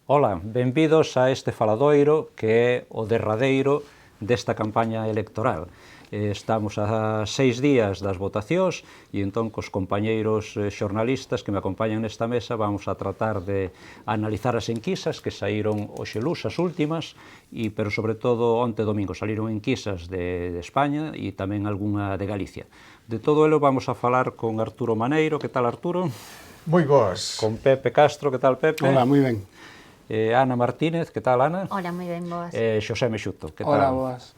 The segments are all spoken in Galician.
Ola, benvidos a este faladoiro que é o derradeiro desta campaña electoral. Estamos a 6 días das votacións e entón cos compañeiros xornalistas que me acompañan nesta mesa vamos a tratar de analizar as enquisas que saíron hoxe luz, as últimas, pero sobre todo onte domingo saíron enquisas de España e tamén algunha de Galicia. De todo elo vamos a falar con Arturo Maneiro. Que tal, Arturo? Moi boas. Con Pepe Castro. Que tal, Pepe? Hola, moi ben. Ana Martínez. Que tal, Ana? Hola, moi ben, boas. Xosé Mexuto. Que tal? Hola, boas.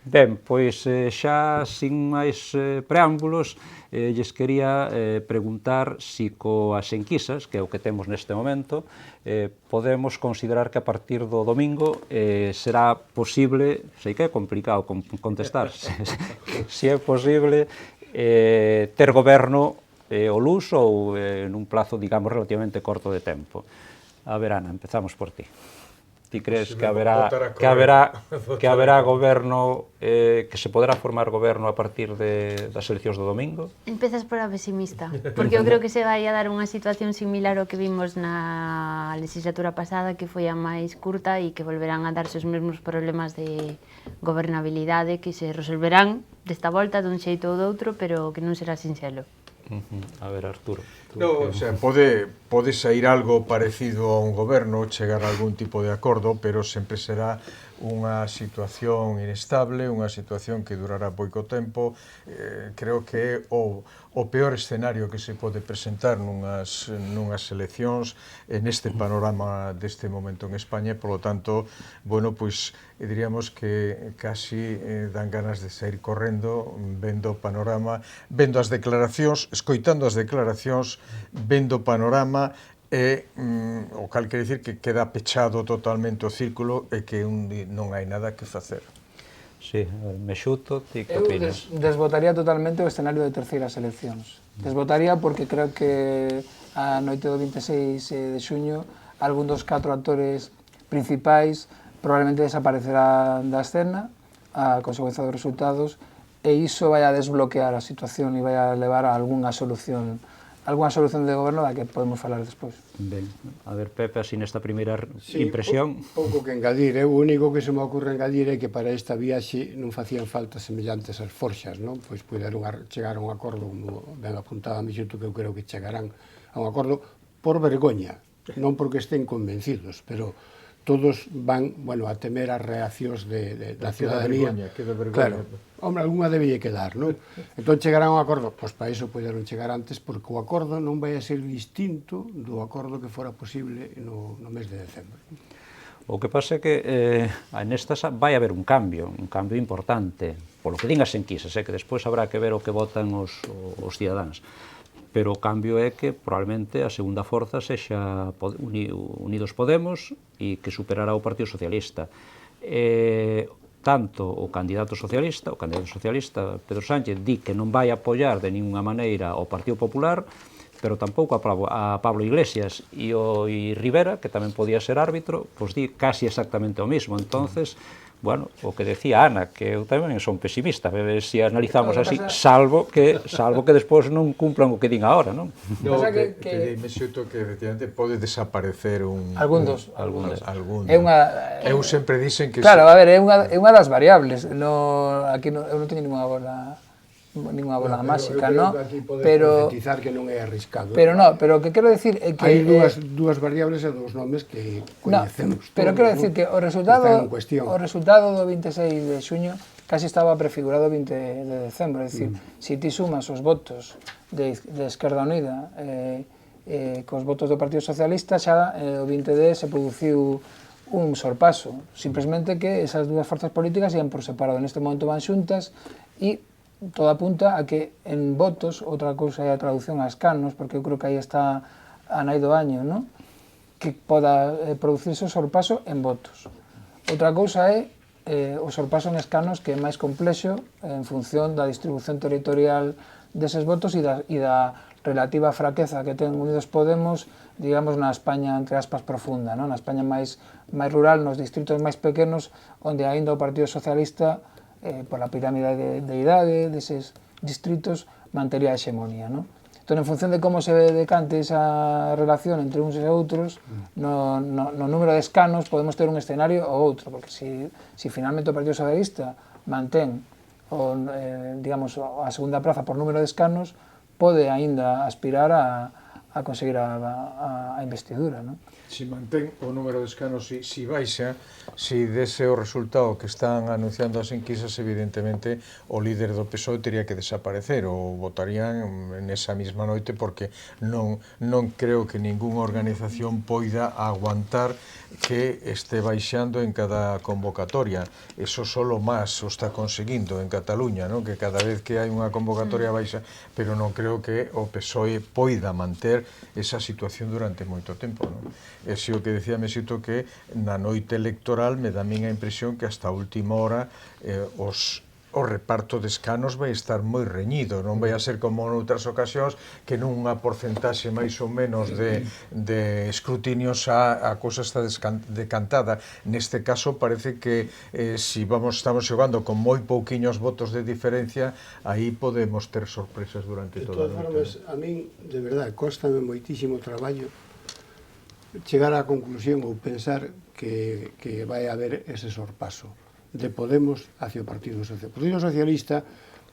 Ben, pois xa sin máis preámbulos, lles quería preguntar si coas enquisas, que é o que temos neste momento, podemos considerar que a partir do domingo será posible, sei que é complicado contestar, si é posible ter goberno o luz ou nun plazo, digamos, relativamente corto de tempo. A ver, Ana, empezamos por ti. Ti crees que haberá goberno, que se poderá formar goberno a partir das eleccións do domingo? Empezas por a pesimista, porque eu creo que se vai a dar unha situación similar ao que vimos na legislatura pasada, que foi a máis curta e que volverán a darse os mesmos problemas de gobernabilidade que se resolverán desta volta dun xeito ou doutro, pero que non será sinxelo. A ver, Arturo. No, o sea, pode sair algo parecido a un goberno, chegar a algún tipo de acordo, pero sempre será unha situación inestable, unha situación que durará pouco tempo. Creo que é o peor escenario que se pode presentar nunhas eleccións neste panorama deste momento en España. Por lo tanto, bueno, pois diríamos que casi dan ganas de sair correndo, vendo o panorama, vendo as declaracións, escoitando as declaracións, vendo o panorama, o cal quere dicir que queda pechado totalmente o círculo e que non hai nada que facer. Sí, Mexuto, ti que Eu opinas? desbotaría totalmente o escenario de terceiras eleccións. Desbotaría porque creo que a noite do 26 de xuño algún dos 4 actores principais probablemente desaparecerán da escena a consecuencia dos resultados, e iso vai a desbloquear a situación e vai a levar a algunha solución de goberno da que podemos falar despois. Ben, a ver, Pepe, así nesta primeira impresión. Pouco que engadir, o único que se me ocurre engadir é que para esta viaxe non facían falta semellantes as forxas, non? Pois puderon chegar a un acordo, como ben apuntado a Mixuto, que eu creo que chegarán a un acordo por vergoña, non porque estén convencidos, pero todos van, bueno, a temer as reaccións da ciudadanía. Queda vergoña. Claro, hombre, algunha debelle quedar, non? Entón chegarán a un acordo, pois para iso poderon chegar antes, porque o acordo non vai a ser distinto do acordo que fora posible no mes de decembro. O que pasa é que nestas vai haber un cambio importante, polo que din as enquisas, que despois habrá que ver o que votan os cidadáns. Pero o cambio é que probablemente a segunda forza sexa Unidos Podemos e que superará o Partido Socialista. Tanto o candidato socialista, Pedro Sánchez, di que non vai apoiar de ninguna maneira o Partido Popular, pero tampouco a Pablo Iglesias, e Rivera, que tamén podía ser árbitro, pois di casi exactamente o mismo. Entonces, bueno, o que decía Ana, que eu tamén son pesimista, se analizamos así, salvo que despois non cumplan o que din agora, non? No, que me xeito que efectivamente pode desaparecer Algún dos. Eu sempre dicen que... Claro, a ver, é unha das variables. Aquí eu non teño ninguna bola máxica, non? Pero profetizar que non é arriscado. Pero o que quero decir é que... Hai dúas variables e dous nomes que coñecemos. Pero quero decir que o resultado do 26 de xuño casi estaba prefigurado o 20 de decembro. É dicir, se ti sumas os votos de Esquerda Unida cos votos do Partido Socialista, xa o 20 se produciu un sorpaso. Simplesmente que esas dúas forzas políticas ian por separado. Neste momento van xuntas e todo apunta a que en votos, outra cousa é a traducción a escanos, porque eu creo que aí está a nai do año, non? Que poda producirse o sorpaso en votos. Outra cousa é o sorpaso en escanos, que é máis complexo en función da distribución territorial deses votos e da relativa fraqueza que ten Unidos Podemos, digamos, na España, entre aspas, profunda, non? Na España máis rural, nos distritos máis pequenos, onde aínda o Partido Socialista, pola pirámide de idade deses distritos, mantería a hexemonía, non? Entón, en función de como se decante esa relación entre uns e outros, no número de escanos podemos ter un escenario ou outro, porque si finalmente o Partido Socialista mantén digamos, a segunda praza por número de escanos, pode aínda aspirar a conseguir a investidura, non? Si mantén o número de escanos, si baixa, si dese o resultado que están anunciando as enquisas, evidentemente o líder do PSOE teria que desaparecer ou votarían nesa mesma noite, porque non creo que ninguna organización poida aguantar que este baixando en cada convocatoria. Eso solo máis o está conseguindo en Cataluña, non? Que cada vez que hai unha convocatoria baixa, pero non creo que o PSOE poida manter esa situación durante moito tempo, non? E si o que decía Mesito, que na noite electoral me dá a min a impresión que hasta a última hora o reparto de escanos vai estar moi reñido, non vai a ser como noutras ocasións que nunha porcentaxe máis ou menos de escrutinios a cousa está decantada. Neste caso parece que si estamos xogando con moi pouquiños votos de diferencia, aí podemos ter sorpresas durante toda a noite. De todas formas, a min, de verdade, cóstame moitísimo traballo chegar á conclusión ou pensar que vai haber ese sorpaso de Podemos hacia o Partido Socialista. O Partido Socialista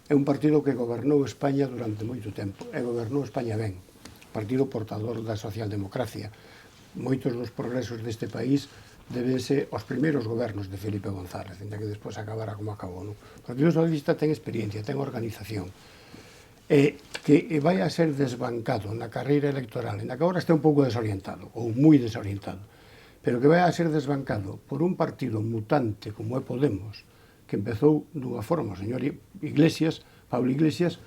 é un partido que gobernou España durante moito tempo, e gobernou España ben, partido portador da socialdemocracia. Moitos dos progresos deste país debense aos primeiros gobernos de Felipe González, ainda que despois acabara como acabou. O Partido Socialista ten experiencia, ten organización, que vai a ser desbancado na carreira electoral, na que agora está un pouco desorientado, ou moi desorientado, pero que vai a ser desbancado por un partido mutante como é Podemos, que empezou dunha forma, o señor Iglesias, Pablo Iglesias,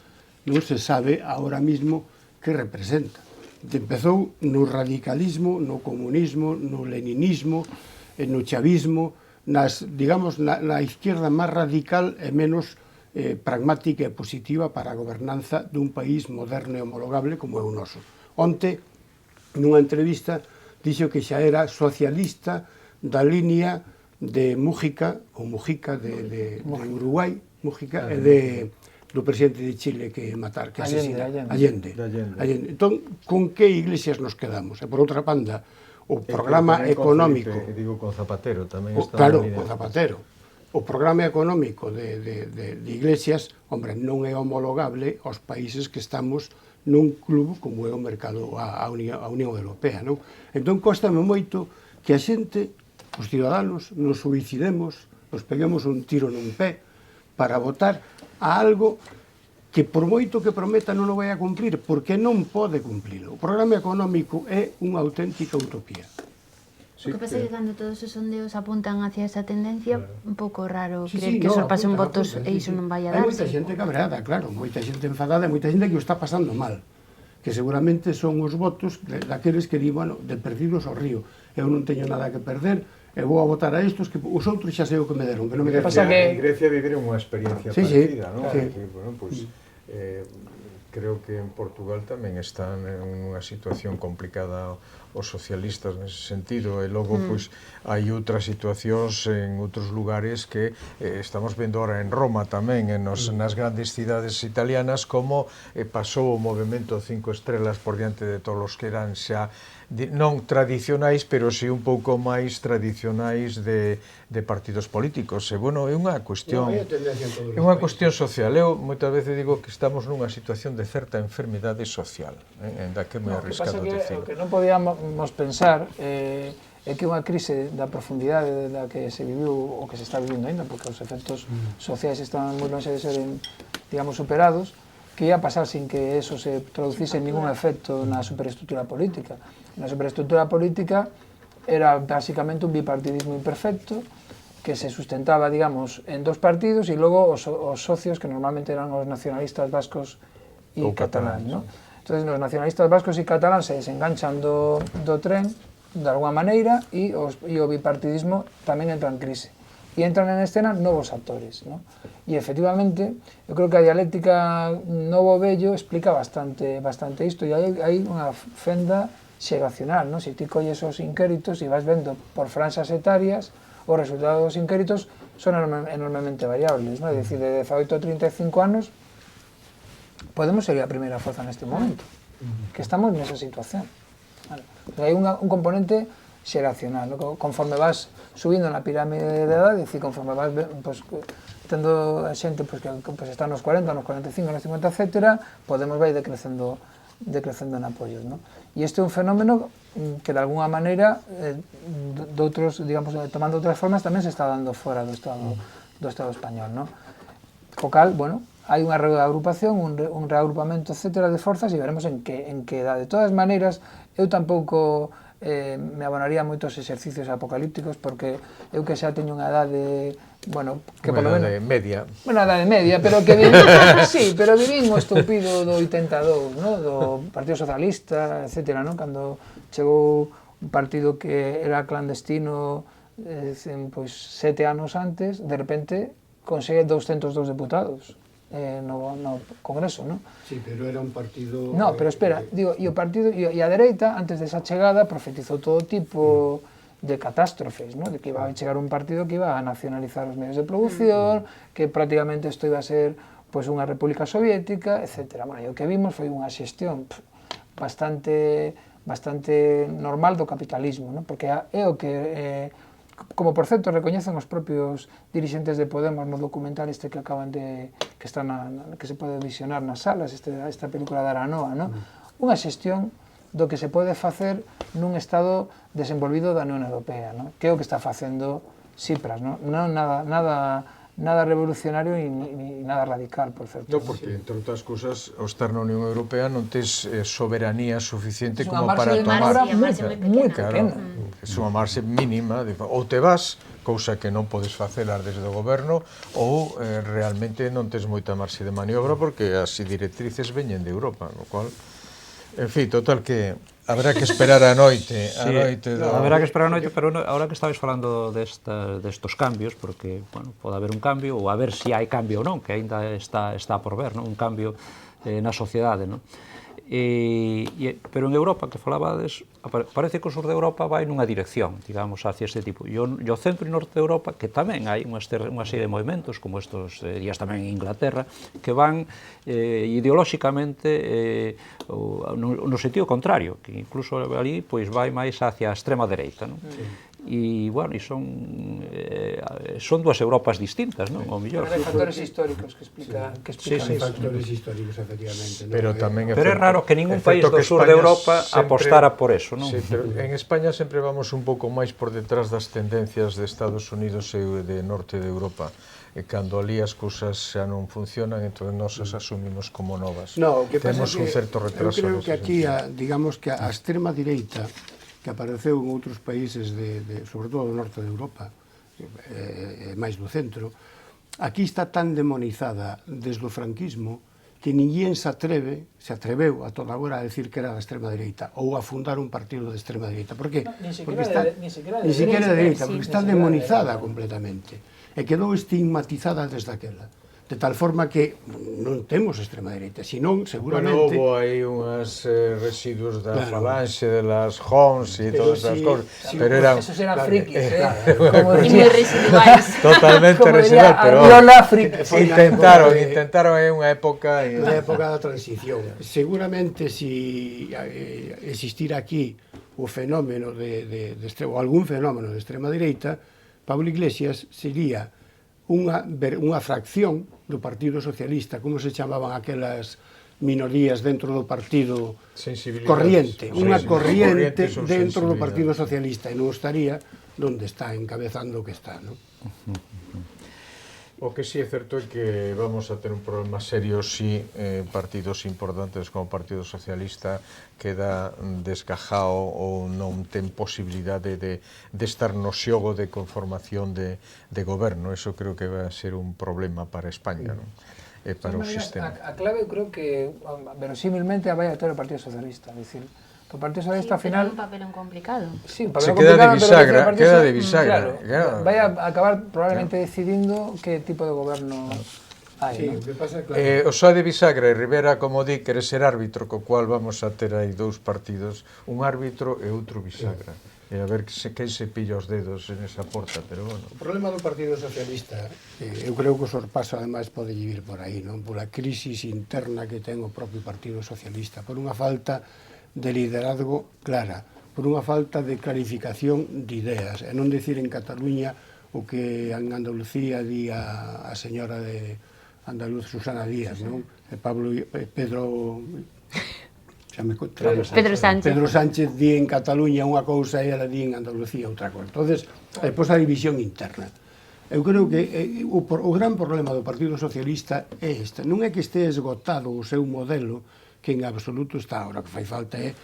non se sabe ahora mismo que representa. Empezou no radicalismo, no comunismo, no leninismo, no chavismo, digamos, na izquierda máis radical e menos pragmática e positiva para a gobernanza dun país moderno e homologable como é o noso. Onte, nunha entrevista, dixo que xa era socialista da línea de Mújica, ou Mujica de Uruguai, Mújica, e do presidente de Chile que asesina, Allende. Entón, con que Iglesias nos quedamos? E por outra banda, o programa económico... Digo, con Zapatero tamén está... Claro, con Zapatero. O programa económico de Iglesias, hombre, non é homologable aos países que estamos nun club como é o mercado, a Unión Europea, non? Entón, cóstame moito que a xente, os ciudadanos, nos suicidemos, nos peguemos un tiro nun pé para votar a algo que por moito que prometa non o vai a cumplir, porque non pode cumplilo. O programa económico é unha auténtica utopía. O que pasa é que cando todos os sondeos apuntan hacia esa tendencia, un pouco raro creer que sorpasen votos e iso non vai a darse. Hai moita xente cabreada, claro, moita xente enfadada e moita xente que o está pasando mal, que seguramente son os votos daqueles que di, bueno, de perdidos ao río, eu non teño nada que perder, eu vou a votar a estos, que os outros xa sei o que me deron, que non me deron. En Grecia viviron unha experiencia parecida, non? Bueno, pois creo que en Portugal tamén están en unha situación complicada os socialistas nese sentido, e logo pois hai outras situacións en outros lugares que estamos vendo ahora en Roma tamén, nas grandes cidades italianas, como pasou o movemento 5 estrelas por diante de todos os que eran xa non tradicionais, pero si un pouco máis tradicionais de partidos políticos. E, bueno, é unha cuestión social. Eu moitas veces digo que estamos nunha situación de certa enfermidade social, en da que me arriscado decir. O que non podíamos pensar é que unha crise da profundidade da que se viviu ou que se está vivindo ainda, porque os efectos sociais están moi longe de ser, digamos, superados, que ia pasar sin que eso se traducise en ningún efecto na superestructura política. Na superestructura política era basicamente un bipartidismo imperfecto que se sustentaba, digamos, en dos partidos e logo os socios que normalmente eran os nacionalistas vascos e cataláns, ¿no? Entonces, os nacionalistas vascos e cataláns se desenganchan do tren de alguma maneira e o bipartidismo tamén entra en crise. E entran en escena novos actores, ¿no? E efectivamente, eu creo que a dialéctica novo-vello explica bastante isto, e hai unha fenda xeracional, ¿no? Se ti colles os inquéritos e vas vendo por franxas etarias, os resultados dos inquéritos son enormemente variables, ¿no? É dicir, de 18 a 35 anos, Podemos sería a primeira forza neste momento, que estamos nesa situación. Vale. Hai un componente xeracional, ¿no? Conforme vas subindo na pirámide de edad, dicir, conforme vas pues, tendo a xente pues, que pues, está nos 40, nos 45, nos 50, etc., podemos vai decrecendo en apoios, ¿no? E este é un fenómeno que de alguna maneira de outros, digamos, tomando outras formas tamén se está dando fora do Estado español, ¿no? Co cal, bueno, hai unha reagrupación, un reagrupamento, etc., de forzas e veremos en que edade. De todas maneiras, eu tampouco me abonaría moitos exercicios apocalípticos porque eu que xa teño unha edade, bueno, que por lo menos media. Bueno, edade media, pero que vivín, sí, pero vivín o estúpido do 82, ¿no? Do Partido Socialista, etc., ¿no? Cando chegou un partido que era clandestino pois 7 anos antes, de repente consegue 202 deputados no Congreso, ¿no? Sí, pero era un partido... No, pero espera, digo, e o partido e a dereita, antes desa chegada, profetizou todo tipo de catástrofes, ¿no? De que iba a chegar un partido que iba a nacionalizar os medios de produción, que prácticamente isto iba a ser pues, unha república soviética, etc. Bueno, e o que vimos foi unha xestión bastante normal do capitalismo, ¿no? Porque é o que... como por certo recoñecen os propios dirixentes de Podemos no documental este que acaban de que se pode visionar nas salas, esta película de Aranoa, ¿no? Unha xestión do que se pode facer nun estado desenvolvido da Unión Europea, ¿no? Que é o que está facendo Tsipras, ¿no? Non nada revolucionario ni nada radical, por certo. No, porque, entre outras cousas, ao estar na Unión Europea non tes soberanía suficiente como para tomar... É unha marxe moi pequena. É unha marxe mínima, ou te vas, cousa que non podes facelar desde o goberno, ou realmente non tes moita marxe de maniobra porque as directrices veñen de Europa, no cual... En fin, total que haberá que esperar a noite. Haberá que esperar a noite, pero ahora que estabais falando destos cambios, porque, bueno, pode haber un cambio, ou a ver se hai cambio ou non, que ainda está por ver, non? Un cambio na sociedade, non? Pero en Europa, que falabades, parece que o sur de Europa vai nunha dirección, digamos, hacia este tipo. E o centro e norte de Europa, que tamén hai unha serie de movimentos, como estos días tamén en Inglaterra, que van ideolóxicamente no sentido contrario, que incluso ali pois vai máis hacia a extrema dereita, non? E, bueno, son dúas Europas distintas, non? O mellor. Pero hai factores históricos que explican. Sí, factores históricos, efectivamente. Pero tamén é raro que ningún país do sur de Europa apostara por eso, non? Sí, pero en España sempre vamos un pouco máis por detrás das tendencias de Estados Unidos e de norte de Europa. E cando ali as cousas xa non funcionan, entón nós as asumimos como novas. No, o que pasa temos un certo retraso. Eu creo que aquí, digamos que a extrema direita que apareceu en outros países, sobre todo do norte de Europa, máis do centro, aquí está tan demonizada desde o franquismo que ninguén se atreveu a toda agora a decir que era da extrema dereita ou a fundar un partido de extrema dereita. Por qué? Ni siquiera de dereita, porque está demonizada completamente e quedou estigmatizada desde aquela. De tal forma que non temos extrema dereita, senón, seguramente... Bueno, houve aí unhas residuos da falanxe, de las Homs e todas esas cosas, pero eran... Esos eran frikis, e moi residuais. Totalmente residual, pero... Intentaron aí unha época... Na época da transición. Seguramente, si existira aquí o fenómeno ou algún fenómeno de extrema dereita, Pablo Iglesias sería unha fracción do Partido Socialista, como se chamaban aquelas minorías dentro do partido corriente, unha corriente dentro do Partido Socialista, e non estaría onde está encabezando o que está, non? O que sí é certo é que vamos a ter un problema serio si partidos importantes como o Partido Socialista queda desgajado ou non ten posibilidade de estar no xogo de conformación de goberno. Eso creo que vai a ser un problema para España, non? E para o sistema. A clave eu creo que verosímilmente vai a ter o Partido Socialista, é dicir, o Partido Socialista ao final... un papelón complicado. Sí, un se papelón complicado, queda de Claro, bisagra. vai a acabar probablemente decidindo que tipo de goberno hai, Sí, non? o que pasa, claro... O Xoa de Bisagra e Rivera, como di, quere ser árbitro, co cual vamos a ter aí dous partidos, un árbitro e outro bisagra. a ver quen se pilla os dedos en esa porta, pero bueno. O problema do Partido Socialista, eu creo que o sorpaso ademais pode vir por aí, non? Pola crisis interna que ten o propio Partido Socialista, por unha falta de liderazgo clara, por unha falta de clarificación de ideas, e non dicir en Cataluña o que en Andalucía di a señora de Andaluz, Susana Díaz, non? Pedro Sánchez di en Cataluña unha cousa e ela di en Andalucía outra cousa. Entonces, depois a división interna. Eu creo que o gran problema do Partido Socialista é este. Non é que este esgotado o seu modelo, que en absoluto está. Ahora, que fai falta é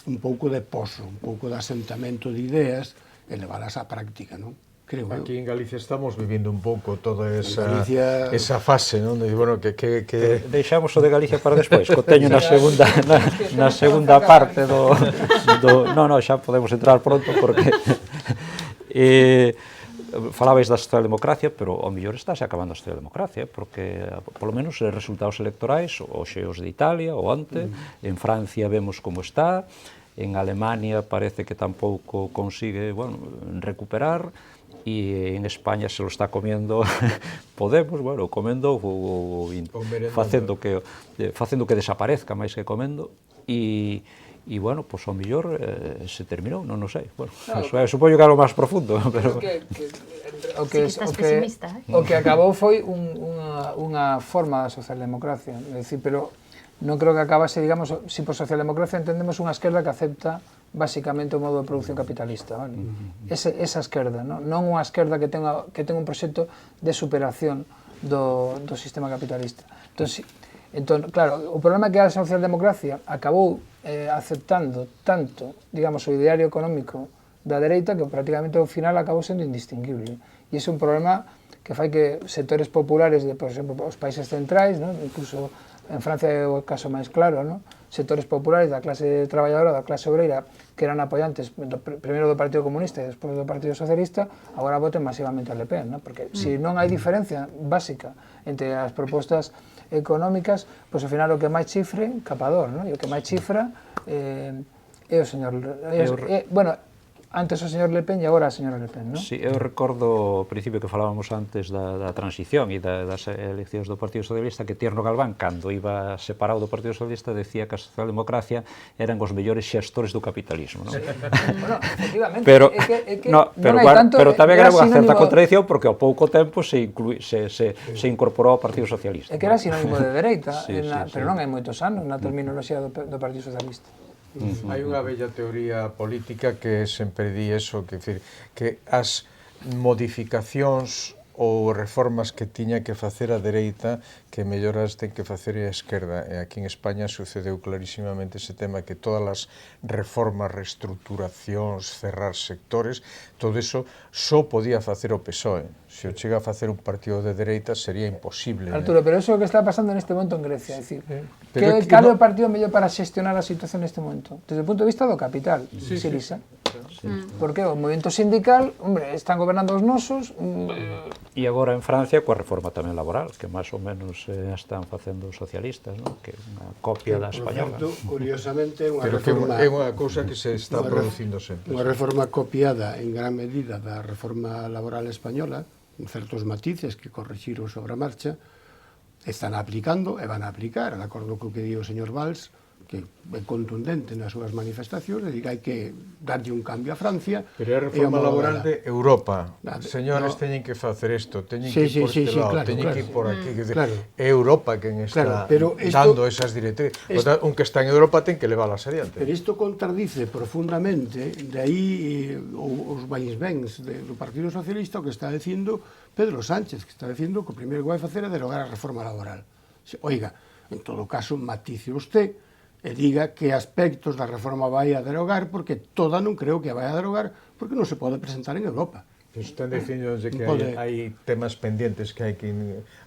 un pouco de poso, un pouco de asentamento de ideas e leválas á práctica, non? Creo eu. Aquí en Galicia estamos vivindo un pouco toda esa fase, non? De, bueno, que deixamos o de Galicia para despois, que teño na segunda parte do no, xa podemos entrar pronto porque falabais da socialdemocracia, pero ao mellor estáse acabando a socialdemocracia, porque polo menos os resultados electorais, hoxe os de Italia, o onte, en Francia vemos como está, en Alemania parece que tampouco consigue, bueno, recuperar, e en España se lo está comiendo Podemos, bueno, comendo ou facendo que desaparezca máis que comendo, e bueno, pois ao mellor se terminou, non sei. Bueno, supoño que é o máis profundo, pero o que acabou foi unha forma da socialdemocracia, é dicir, pero non creo que acabase, digamos, si por socialdemocracia entendemos unha esquerda que acepta basicamente o modo de produción capitalista, vale? Esa esquerda, non unha esquerda que ten un proxecto de superación do sistema capitalista. Entón, claro, o problema é que a socialdemocracia acabou aceptando tanto, digamos, o ideario económico da dereita que prácticamente ao final acabou sendo indistinguible. E ese é un problema que fai que sectores populares de, por exemplo, os países centrais, non? Incluso en Francia é o caso máis claro, non? Sectores populares da clase traballadora, da clase obreira, que eran apoiantes primeiro do Partido Comunista e despois do Partido Socialista, agora voten masivamente a Le Pen, non? Porque se non hai diferencia básica entre as propostas económicas, pois ao final o que máis chifre, capador, non? E o que máis chifra é o señor... Bueno, antes o señor Le Pen e agora a señora Le Pen, non? Sí, eu recordo ao principio que falábamos antes da transición e das eleccións do Partido Socialista, que Tierno Galván, cando iba separado do Partido Socialista, decía que a socialdemocracia eran os mellores xestores do capitalismo, non? Bueno, efectivamente, pero tamén era unha certa sinónimo... contradición, porque ao pouco tempo se incorporou ao Partido Socialista. É que era sinónimo de dereita, pero non hai moitos anos na terminoloxía do Partido Socialista. Hai unha bella teoría política que sempre di eso, que as modificacións ou reformas que tiña que facer a dereita, que melloras ten que facer a esquerda. E aquí en España sucedeu clarísimamente ese tema, que todas as reformas, reestruturacións, cerrar sectores, todo eso só podía facer o PSOE. Se o chega a facer un partido de dereita sería imposible. Arturo, pero eso é o que está pasando neste momento en Grecia, é dicir, cal é o partido mellor para xestionar a situación neste momento? Desde o punto de vista do capital, Sirisa. Porque o movimento sindical, hombre, están gobernando os nosos... E agora en Francia coa reforma tamén laboral, que máis ou menos están facendo os socialistas, non? Que é unha copia da española. Por certo, curiosamente, é unha cousa que se está producindo sempre. Unha reforma copiada en gran medida da reforma laboral española, con certos matices que corrixiron sobre a marcha, están aplicando e van a aplicar, de acordo co que di o señor Valls, que é contundente nas súas manifestacións, e diga hai que darlle un cambio a Francia. Pero é a reforma laboral de Europa. Señores, teñen que facer isto, teñen que ir por este lado, teñen que ir por aquí. É Europa quen está dando esas directrices. Un que está en Europa ten que leválas adiante. Pero isto contradice profundamente, de aí os vaisvéns do Partido Socialista, o que está dicindo Pedro Sánchez, que está dicindo que o primeiro que vai facer é derogar a reforma laboral. Oiga, en todo caso, matice usted e diga que aspectos da reforma vai a derogar, porque toda non creo que a vai a derogar, porque non se pode presentar en Europa. Están dicindo que Pode. hai temas pendentes que hai que...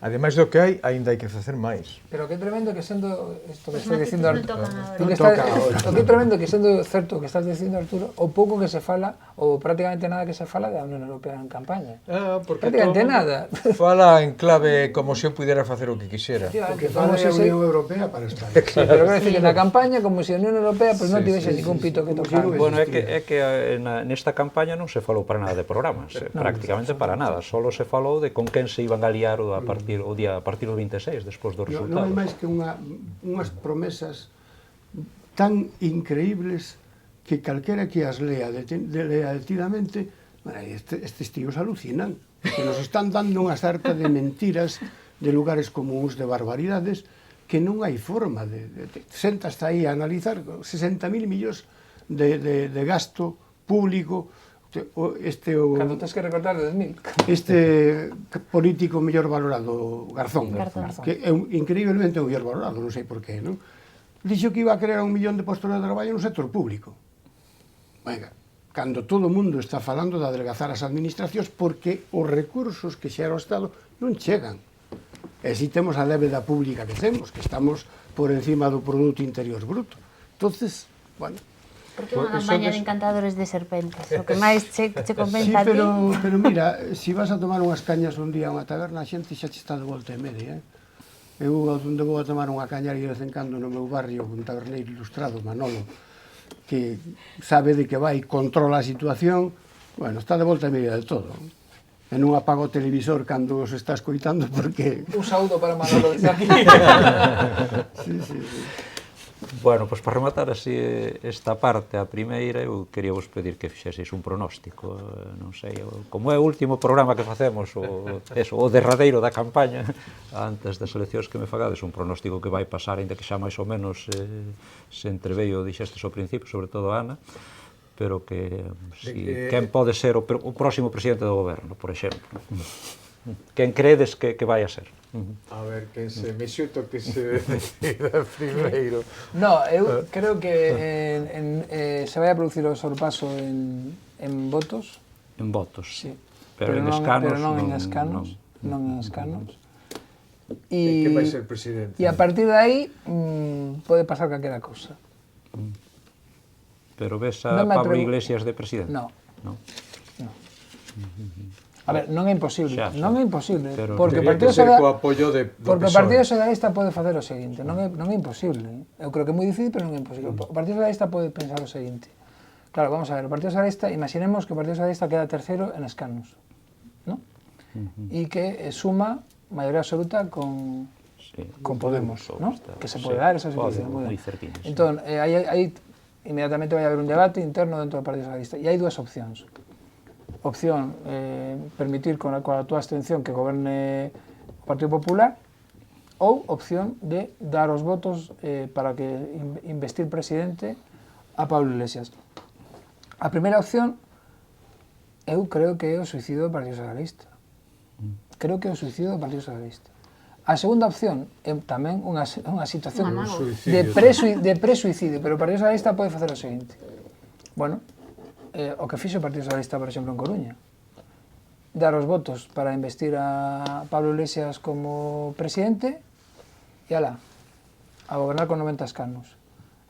Ademais do que hai, aínda hai que facer máis. Pero que tremendo que sendo isto que Os estás matices dicindo non Arturo, tocan agora. o que Non está, toca ahora. o que tremendo que sendo certo o que estás dicindo Arturo, o pouco que se fala ou prácticamente nada que se fala da Unión Europea en campaña. Porque Prácticamente todo nada. fala en clave como se eu pudera facer o que quixera. Tío, O que como fala se a se- Unión Europea para España. Sí, pero quero decir que na campaña como se a Unión Europea pues non tivese ningún pito que Como si tocar. non Bueno, é que nesta campaña non se falou para nada de programas, prácticamente para nada, solo se falou de con quen se iban a liar a partir do 26, despois dos Non resultados. hai máis que unhas promesas tan increíbles que calquera que as lea detidamente, estes tíos alucinan, que nos están dando unha sarta de mentiras, de lugares comuns, de barbaridades, que non hai forma sentas aí a analizar 60.000 millóns de gasto público, Cando tens que recortar de 10.000. este político mellor valorado, Garzón, Garzón. que é increíblemente o mellor valorado, non sei por qué, non? Dixo que iba a crear 1 millón de postos de traballo no sector público. Venga, cando todo o mundo está falando de adelgazar as administracións porque os recursos que xera o Estado non chegan. E si temos a débeda pública que temos, que estamos por encima do Produto Interior Bruto. Entonces, bueno, Porque unha campaña de encantadores de serpentes. O que máis che sí, compensa a ti. pero mira, si vas a tomar unhas cañas un día a unha taberna, a xente xa che está de volta e media, Eu, onde vou a tomar unha cañaria de vez en cando no meu barrio, un taberneiro ilustrado, Manolo, que sabe de que vai, controla a situación, bueno, está de volta e media de todo. E non apaga o televisor cando os está escoitando porque... Un saúdo para Manolo desde aquí. Sí, sí, sí. Bueno, pois para rematar así esta parte, a primeira, eu quería vos pedir que fixeseis un pronóstico, non sei, como é o último programa que facemos, o derradeiro da campaña, antes das eleccións que me fagades, un pronóstico que vai pasar, ainda que xa máis ou menos se entreveio, dixestes ao principio, sobre todo a Ana, pero que quen pode ser o próximo presidente do goberno, por exemplo. Quen credes que vai a ser? A ver, que se me xuto que se decida primeiro. No, eu creo que se vai a producir o sorpaso en votos. En votos, Sí. pero en escanos. Pero non en escanos. Non en escanos. E que vai ser presidente? E a partir de aí pode pasar calquera cousa. Pero ves a Non me Pablo atrevo- Iglesias de presidente? No. No. A ver, non é imposible, Xa, xa. non é imposible, Pero porque o Tería que Partido ser co Socialista apoio do porque o PSOE. Partido Socialista pode facer o seguinte, non é imposible. Eu creo que é moi difícil, pero non é imposible. O Partido Socialista pode pensar o seguinte. Claro, vamos a ver, o Partido Socialista, imaginemos que o Partido Socialista queda terceiro en escanos, ¿no? E que suma maioría absoluta con Sí. Podemos, ¿no? Está, Que se sí, pode dar esa pode, situación. moi Moi ben. cerquinha, sí. Entón, aí inmediatamente vai haber un debate interno dentro do Partido Socialista. E hai dúas opcións. Opción, permitir con a túa abstención que goberne o Partido Popular, ou opción de dar os votos para que investir presidente a Pablo Iglesias. A primeira opción, eu creo que é o suicidio do Partido Socialista. Creo que é o suicidio do Partido Socialista. A segunda opción é tamén unha situación de presuicidio, pero o Partido Socialista pode facer o seguinte. Bueno, o que fixo o Partido Socialista, por exemplo, en Coruña. Dar os votos para investir a Pablo Iglesias como presidente e alá, a gobernar con 90 escanos.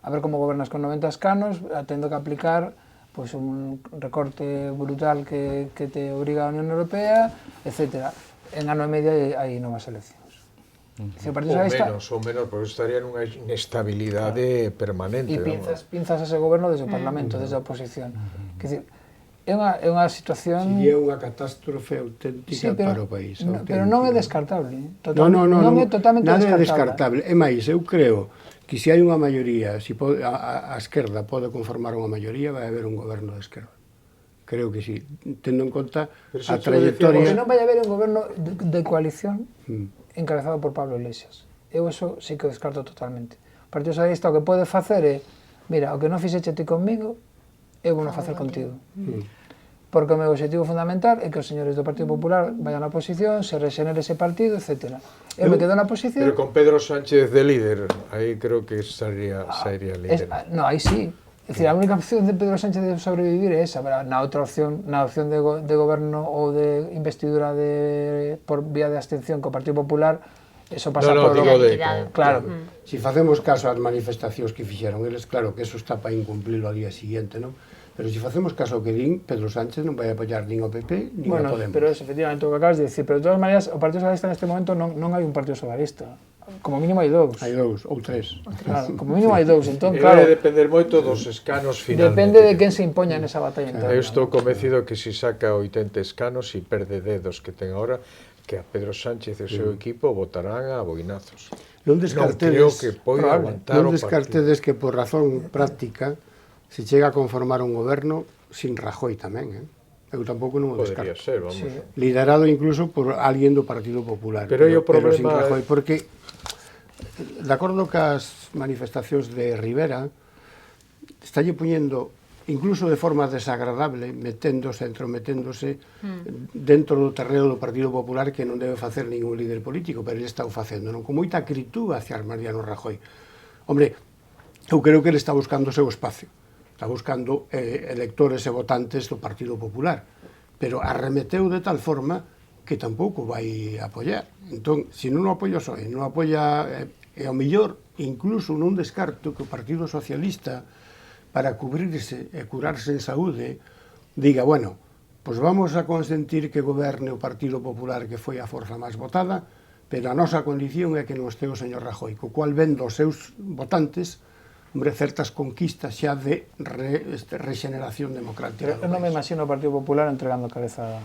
A ver como gobernas con 90 escanos, tendo que aplicar pois, un recorte brutal que te obriga a Unión Europea, etc. En ano e medio hai novas eleccións. O Partido Socialista... Ou menos, porque estaría nunha inestabilidade permanente. E pinzas ese goberno desde o Parlamento, desde a oposición. Quer dizer, é unha situación... Sería unha catástrofe auténtica para o país. Pero non é descartable. Non é totalmente nada é descartable. descartable. É máis, eu creo que se hai unha maioría, se a esquerda pode conformar unha maioría, vai haber un goberno de esquerda. Creo que sí, tendo en conta a trayectoria... Porque non vai haber un goberno de coalición encabezado por Pablo Iglesias. Eu eso sí que o descarto totalmente. O Partido Socialista o que pode facer é, mira, o que non fixeche ti conmigo, eu vou non facer contigo. Porque o meu objetivo fundamental é que os señores do Partido Popular vayan á oposición, se rexenere ese partido, etc. Eu me quedo na oposición... Pero con Pedro Sánchez de líder, aí creo que sairía líder. No, aí sí. É dicir, a única opción de Pedro Sánchez de sobrevivir é esa, na outra opción, na opción de goberno ou de investidura por vía de abstención co Partido Popular, eso pasa por... Claro. Si facemos caso ás manifestacións que fixeron eles, claro que eso está para incumplilo ao día siguiente, non? Pero se facemos caso ao que din, Pedro Sánchez non vai apoiar nin o PP, nin a Podemos. Pero es efectivamente o que acabas de decir, pero de todas maneiras, o Partido Socialista neste momento non hai un Partido Socialista. Como mínimo hai dous. Hai dous, ou tres. Claro, como mínimo hai dous, entón, Claro, claro... vai depender moito dos escanos finalmente. Depende de quen se impoña nesa batalla interna. Eu estou convencido que se saca 80 escanos e perde dedos que ten agora, que a Pedro Sánchez e o seu equipo votarán a boinazos. Non descartedes, creo que pode aguantar non o descartedes que por razón práctica se chega a conformar un goberno sin Rajoy tamén, Eu tampouco non o Podría descarto. ser, vamos. Sí. Liderado incluso por alguén do Partido Popular. Pero o problema sin Rajoy, porque de acordo cas manifestacións de Rivera, estalle poñendo incluso de forma desagradable, entrometéndose dentro do terreo do Partido Popular, que non debe facer ningún líder político, pero ele está o facendo, non? Con moita acritud hacia Mariano Rajoy. Hombre, eu creo que ele está buscando o seu espacio, está buscando electores e votantes do Partido Popular, pero arremeteu de tal forma que tampouco vai apoiar. Entón, se non o apoia só, non apoia, e ao mellor, incluso non descarto que o Partido Socialista, para cubrirse e curarse en saúde, diga, bueno, pois vamos a consentir que goberne o Partido Popular, que foi a forza máis votada, pero a nosa condición é que non este o señor Rajoy, co cual vendo os seus votantes, hombre, certas conquistas xa de regeneración democrática. Pero eu non me imagino o Partido Popular entregando a cabeza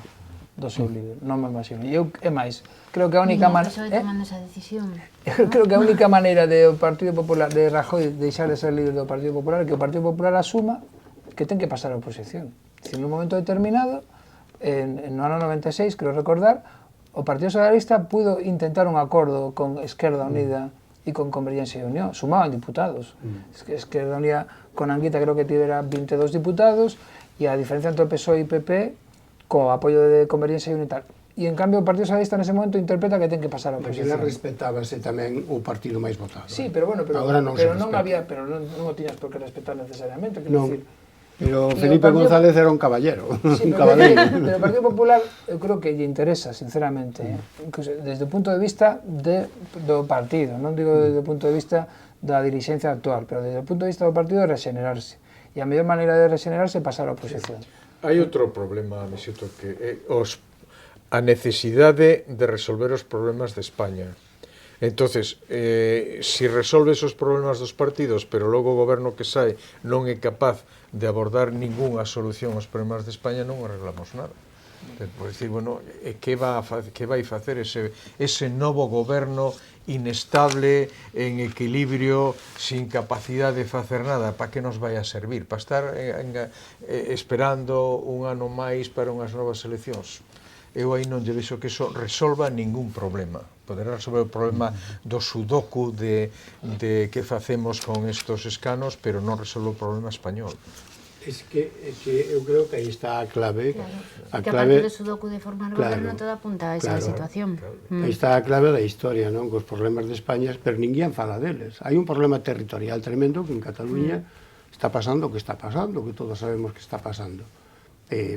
do seu líder, non me imagino. E eu, é máis, creo que a única tomando esa decisión. Creo que a única maneira do Partido Popular, de Rajoy, deixar de ser líder do Partido Popular, é que o Partido Popular asuma que ten que pasar a oposición. Se nun momento determinado, no ano 96, creo recordar, o Partido Socialista pudo intentar un acordo con Esquerda Unida e con Convergencia e Unión, sumaban diputados. Esquerda Unida con Anguita creo que tivera 22 diputados, e a diferencia entre o PSOE e PP, co apoio de Convergencia e Unión e tal. E en cambio o Partido Socialista nese momento interpreta que ten que pasar a oposición. Mas respetábase tamén o partido máis votado. Sí, pero bueno, pero non o tiñas por que respetar necesariamente, quero dicir. Pero Felipe González era un caballero, sí, un caballero. Pero o Partido Popular eu creo que lle interesa, sinceramente, desde o punto de vista do partido, non digo desde o punto de vista da dirixencia actual, pero desde o punto de vista do partido regenerarse. E a mellor maneira de regenerarse é pasar a oposición. Hai outro problema, Mixito, que é a necesidade de resolver os problemas de España. Entonces, si resolves os problemas dos partidos, pero logo o goberno que sae non é capaz de abordar ningunha solución aos problemas de España, non arreglamos nada. Por decir, bueno, que vai facer ese novo goberno inestable, en equilibrio, sin capacidade de facer nada? Para que nos vai a servir? Para estar esperando un ano máis para unhas novas eleccións? Eu aí non lle vexo que iso resolva ningún problema. Poderá resolver o problema do sudoku de que facemos con estos escanos, pero non resolve o problema español. É que eu creo que aí está a clave. A clave do sudoku de formar goberno todo apunta a esa situación. Aí está a clave da historia, non? Cos problemas de España, pero ninguén fala deles. Hai un problema territorial tremendo que en Cataluña está pasando o que está pasando, que todos sabemos que está pasando.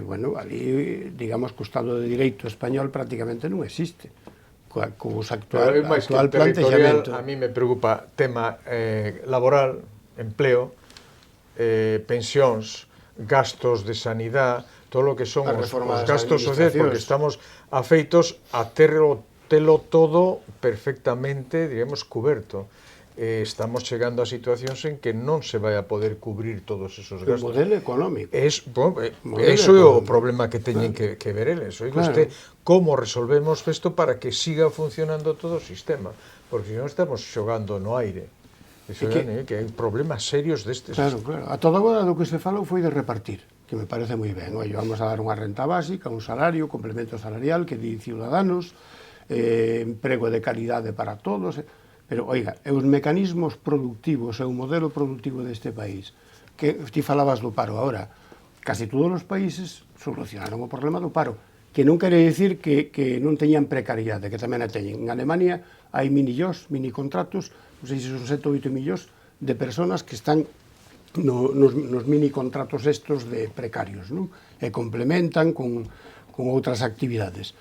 Bueno, ali, digamos, que o Estado de Direito español prácticamente non existe. Cos actual plantexamento. A mí me preocupa tema laboral, empleo, pensións, gastos de sanidade, todo o que son os gastos sociais, porque estamos afeitos a telo todo perfectamente, digamos, cuberto. Estamos chegando a situacións en que non se vai a poder cubrir todos esos gastos. O modelo económico. Eso é o problema que teñen que ver eles. Oiga, como resolvemos isto para que siga funcionando todo o sistema? Porque non estamos xogando no aire. Que hai problemas serios destes. Claro. A toda agora do que se falou foi de repartir, que me parece moi ben. Vamos a dar unha renta básica, un salario, complemento salarial, que di Ciudadanos, emprego de calidade para todos. Pero, oiga, os mecanismos productivos e o modelo productivo deste país, que ti falabas do paro agora, casi todos os países solucionaron o problema do paro, que non quere dicir que non teñan precariedade, que tamén a teñen. En Alemania hai mini contratos, non sei se son 7 ou 8 millóns de personas que están nos mini contratos estos de precarios, non? E complementan con outras actividades.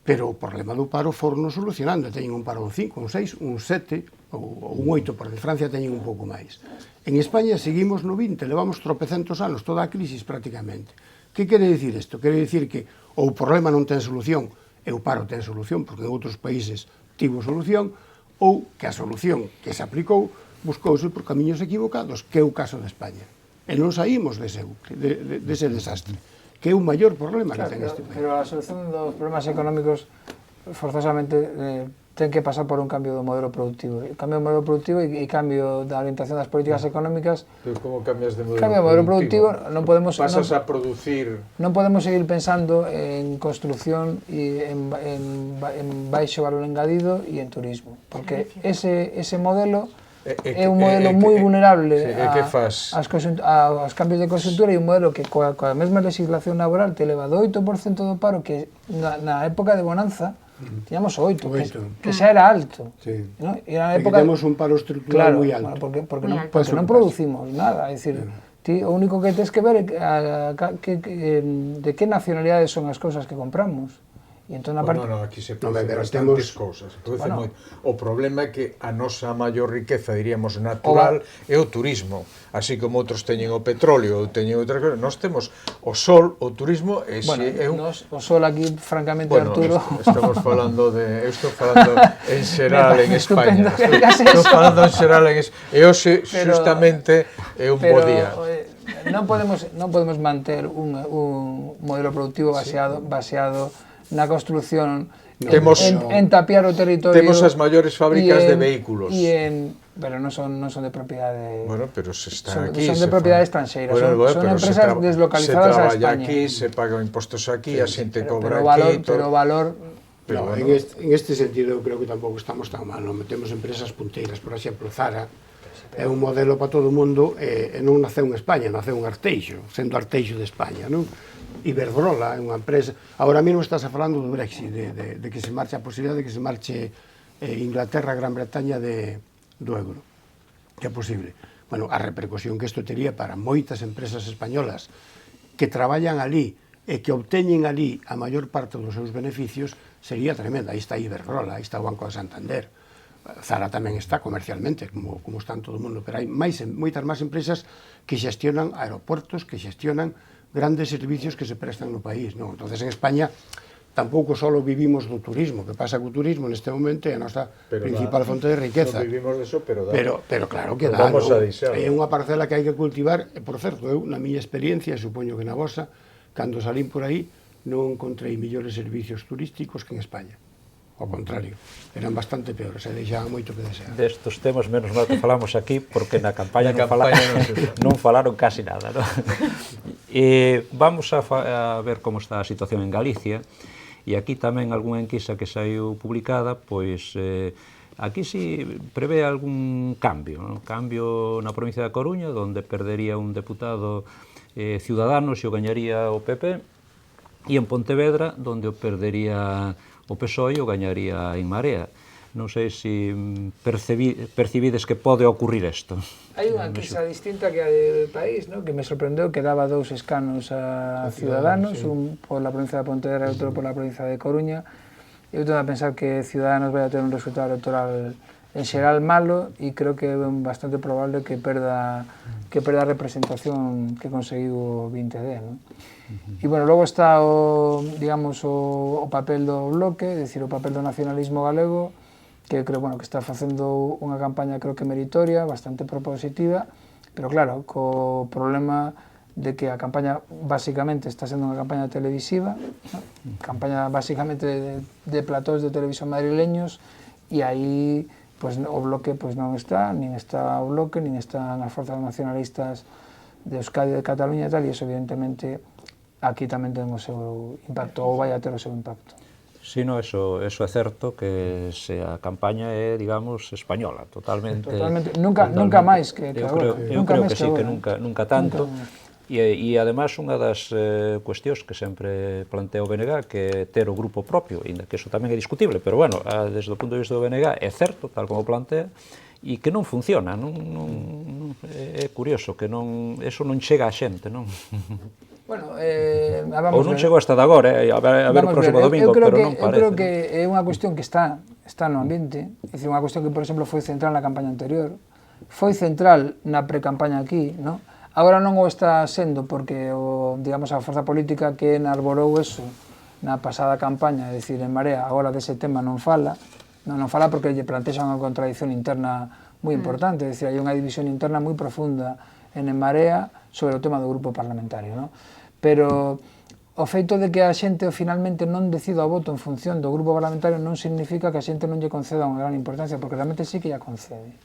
Pero o problema do paro foron solucionando, teñen un paro un 5, un 6, un 7 ou un 8, porque en Francia teñen un pouco máis. En España seguimos no 20, levamos tropecentos anos, toda a crisis prácticamente. Que quere dicir isto? Quere dicir que ou o problema non ten solución e o paro ten solución, porque en outros países tivo solución, ou que a solución que se aplicou buscouse por camiños equivocados, que é o caso de España. E non saímos dese desastre, que é o maior problema que ten este país. Pero a solución dos problemas económicos forzosamente ten que pasar por un cambio do modelo productivo. Cambio do modelo productivo e cambio da orientación das políticas económicas. Pero como cambias de modelo Cambio do modelo productivo, non podemos... Pasas a producir... Non podemos seguir pensando en construcción e en baixo valor engadido e en turismo, porque ese modelo é un modelo moi vulnerable aos cambios de conxuntura e un modelo que coa mesma legislación laboral te leva do 8% do paro que na época de bonanza tiñamos o 8, que xa era alto. ¿no? E na época temos un paro estructural moi alto. Porque non producimos nada, é dicir, o único que tens que ver é de que nacionalidades son as cousas que compramos. Non, aquí se produce bastantes cousas. O problema é que a nosa maior riqueza, diríamos, natural é o turismo. Así como outros teñen o petróleo ou teñen outras cousas, nós temos o sol, o turismo... O sol aquí, francamente, Arturo... Estamos falando de... Eu estou falando en xeral en España. Estou falando en xeral en España. E hoxe, justamente, é un bo día. Non podemos manter un modelo productivo baseado na construción, en tapiar o territorio. Temos as maiores fábricas de vehículos. Pero non son de propiedade... Bueno, pero se están aquí... Son de propiedade estranxeira, son empresas deslocalizadas a España. Se traballa aquí, se pagan impostos aquí, a xente cobra aquí... Pero o valor... En este sentido, eu creo que tampouco estamos tan mal, non metemos empresas punteiras, por exemplo, Zara, é un modelo para todo o mundo, e non naceu en España, naceu en Arteixo, sendo Arteixo de España, non? Iberdrola é unha empresa... Agora mesmo estás falando do Brexit, de que se marche a posibilidade de que se marche Inglaterra, Gran Bretaña do euro, que é posible. Bueno, a repercusión que isto tería para moitas empresas españolas que traballan ali e que obteñen ali a maior parte dos seus beneficios sería tremenda. Aí está Iberdrola, aí está o Banco de Santander, Zara tamén está comercialmente, como está en todo o mundo, pero hai moitas máis empresas que xestionan aeroportos, que xestionan grandes servicios que se prestan no país, non? Entonces, en España, tampouco só vivimos do turismo, que pasa que o turismo neste momento é a nosa principal fonte de riqueza. Non vivimos deso, pero claro que dá, non? É unha parcela que hai que cultivar, e, por certo, eu, na miña experiencia, supoño que na vosa, cando salín por aí, non encontrei millores servicios turísticos que en España. Ao contrario, eran bastante peores, e deixaban moito que desear. Destos temas, menos mal que falamos aquí, porque na campaña non falaron casi nada, non? Vamos a ver como está a situación en Galicia, e aquí tamén algunha enquisa que saiu publicada, pois aquí si prevé algún cambio, non? Cambio na provincia da Coruña, onde perdería un deputado Ciudadanos e o gañaría o PP, e en Pontevedra, onde o perdería o PSOE o gañaría en Marea. Non sei se percibides que pode ocurrir isto. Hai unha enquisa distinta que a del país, que me sorprendeu, que daba 2 escanos a Ciudadanos, un pola provincia de Pontevedra e outro pola provincia de Coruña. Eu tendo a pensar que Ciudadanos vai a ter un resultado electoral en xeral malo, e creo que é bastante probable que perda a representación que conseguiu o 20D, non? E, bueno, logo está o papel do Bloque, é dicir, o papel do nacionalismo galego, que creo, que está facendo unha campaña, creo que meritoria, bastante propositiva, pero claro, co problema de que a campaña basicamente está sendo unha campaña televisiva, campaña basicamente de platós de televisión madrileños, e aí o Bloque non está, nin está o Bloque, nin están as forzas nacionalistas de Euskadi e de Cataluña e tal, e iso evidentemente aquí tamén ten o seu impacto, ou vai a ter o seu impacto. Si, no, eso é certo, que a campaña é, digamos, española, totalmente. Nunca máis que agora. Eu creo que sí, que nunca tanto. E además, unha das cuestións que sempre plantea o BNG, que é ter o grupo propio, ainda que eso tamén é discutible, pero bueno, desde o punto de vista do BNG é certo, tal como plantea, e que non funciona, é curioso, que eso non chega a xente, non? Bueno, ou non chegou hasta de agora, a ver o próximo domingo, pero non parece. Eu creo que é unha cuestión que está no ambiente, é dicir, unha cuestión que, por exemplo, foi central na campaña anterior, foi central na pre-campaña aquí, non? Agora non o está sendo porque, digamos, a forza política que enarborou eso na pasada campaña, é dicir, en Marea, agora dese tema non fala porque lle plantexa unha contradición interna moi importante, é dicir, hai unha división interna moi profunda en Marea sobre o tema do grupo parlamentario, non? Pero o feito de que a xente finalmente non decida o voto en función do grupo parlamentario non significa que a xente non lle conceda unha gran importancia, porque realmente sí que lle concede.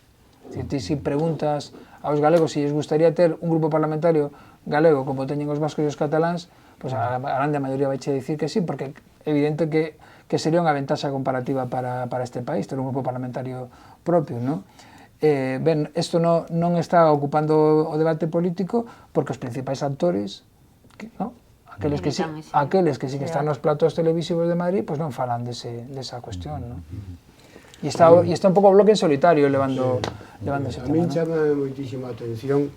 Si preguntas aos galegos se lles gustaría ter un grupo parlamentario galego como teñen os vascos e os cataláns, pois a grande maioría vai che dicir que sí, porque é evidente que sería unha ventaxa comparativa para este país ter un grupo parlamentario propio, non? Ben, isto non está ocupando o debate político porque os principais actores, aqueles que sí que están nos platos televisivos de Madrid, pois non falan desa cuestión, non? E está un pouco o bloque en solitario levando ese tema. A min chama moitísima atención,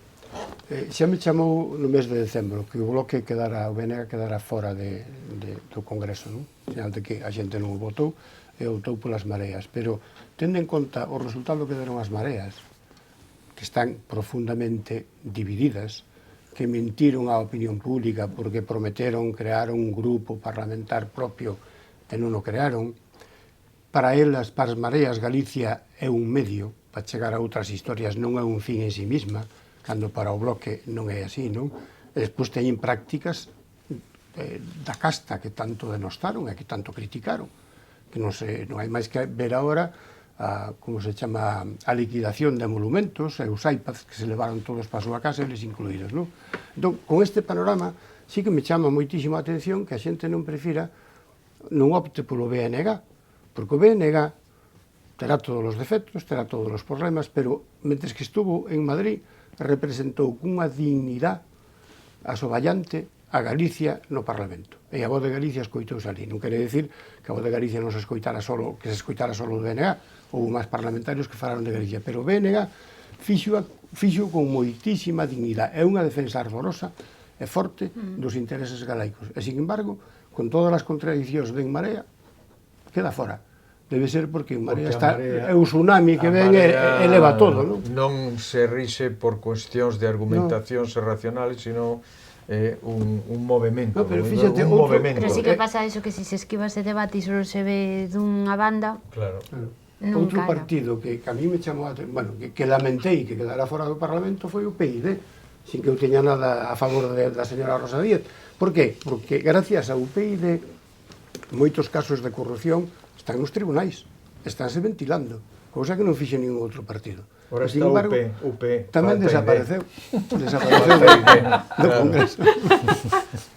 xa me chamou no mes de decembro que o bloque o BNG quedara fora do Congreso, non? Señal de que a xente non o votou e optou polas mareas, pero tendo en conta o resultado que deron as mareas, que están profundamente divididas, que mentiron á opinión pública porque prometeron crear un grupo parlamentar propio e non o crearon. Para elas, para as mareas, Galicia é un medio para chegar a outras historias, non é un fin en sí misma, cando para o bloque non é así, non? E despois teñen prácticas da casta que tanto denostaron e que tanto criticaron, que non hai máis que ver agora como se chama, a liquidación de monumentos e os iPads que se levaron todos para a súa casa, eles incluídos, non? Entón, con este panorama, sí que me chama moitísimo a atención que a xente non opte polo BNG, porque o BNG terá todos os defectos, terá todos os problemas, pero mentres que estuvo en Madrid, representou cunha dignidade asoballante a Galicia no Parlamento. E a voz de Galicia escoitouse ali. Non quere dicir que a voz de Galicia non se escoitara solo o BNG, ou máis parlamentarios que falaron de Galicia, pero o BNG fixo con moitísima dignidade. É unha defensa ardorosa e forte dos intereses galaicos. E, sin embargo, con todas as contradicións de En Marea, queda fora. Debe ser porque en Marea está o tsunami que ven e eleva todo, non? Non se rixe por cuestións de argumentacións racionales, sino un movimento. Pero fíxate, pero sí que pasa eso, que se esquiva ese debate e só se ve dunha banda. Claro. Outro partido que a mí me chamou a atención, bueno, que lamentei que quedara fora do Parlamento foi o PID, sin que eu teña nada a favor da señora Rosa Díez. Por qué? Porque gracias ao PID moitos casos de corrupción están nos tribunais, estánse ventilando, cousa que non fixe ningún outro partido. Ahora está UP. Tamén desapareceu. Desapareceu do Congreso.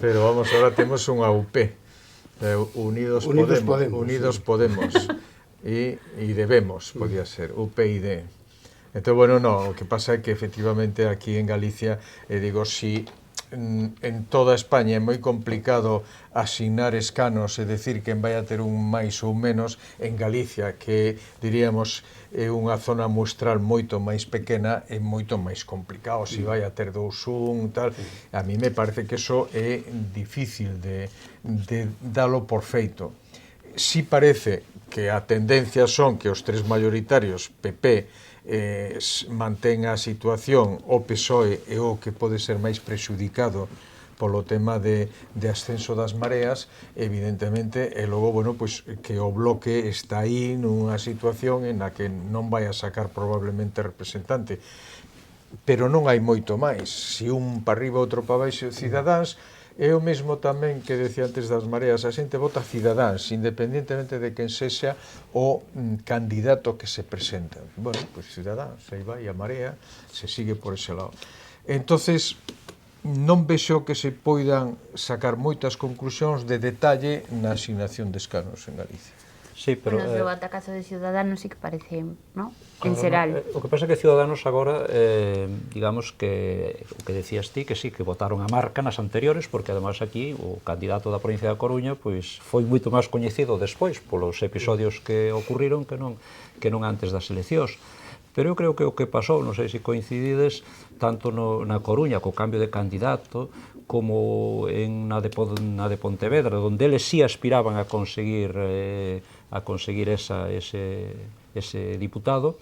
Pero vamos, ahora temos unha UP, Unidos Podemos. E debemos, podía ser, UPyD. Entón, bueno, no, o que pasa é que efectivamente aquí en Galicia, digo, si en toda España é moi complicado asignar escanos e decir quen vai a ter un máis ou menos, en Galicia, que diríamos é unha zona muestral moito máis pequena, é moito máis complicado, si vai a ter 2-1, tal. A mí me parece que eso é difícil de dalo por feito. Si parece que a tendencia son que os tres maioritarios, PP, mantén a situación, o PSOE é o que pode ser máis prexudicado polo tema de ascenso das mareas, evidentemente, e logo, bueno, pois que o bloque está aí nunha situación en a que non vai a sacar probablemente representante. Pero non hai moito máis. Si un para arriba, outro para baixo, Cidadáns, é o mesmo tamén que decía antes das mareas, a xente vota Cidadáns, independentemente de quen sexa o candidato que se presenta. Bueno, pois Cidadáns, aí vai a marea, se sigue por ese lado. Entonces, non vexo que se poidan sacar moitas conclusións de detalle na asignación de escanos en Galicia. Sí, pero... Bueno, o atacazo de Ciudadanos sí que parece, ¿no? En xeral. O que pasa é que Ciudadanos agora, digamos que o que decías ti, que sí, que votaron a marca nas anteriores, porque además aquí o candidato da provincia da Coruña pois foi moito máis coñecido despois polos episodios que ocurriron que non antes das eleccións. Pero eu creo que o que pasou, non sei se coincidides, tanto na Coruña co cambio de candidato, como na de Pontevedra, onde eles sí aspiraban a conseguir ese diputado,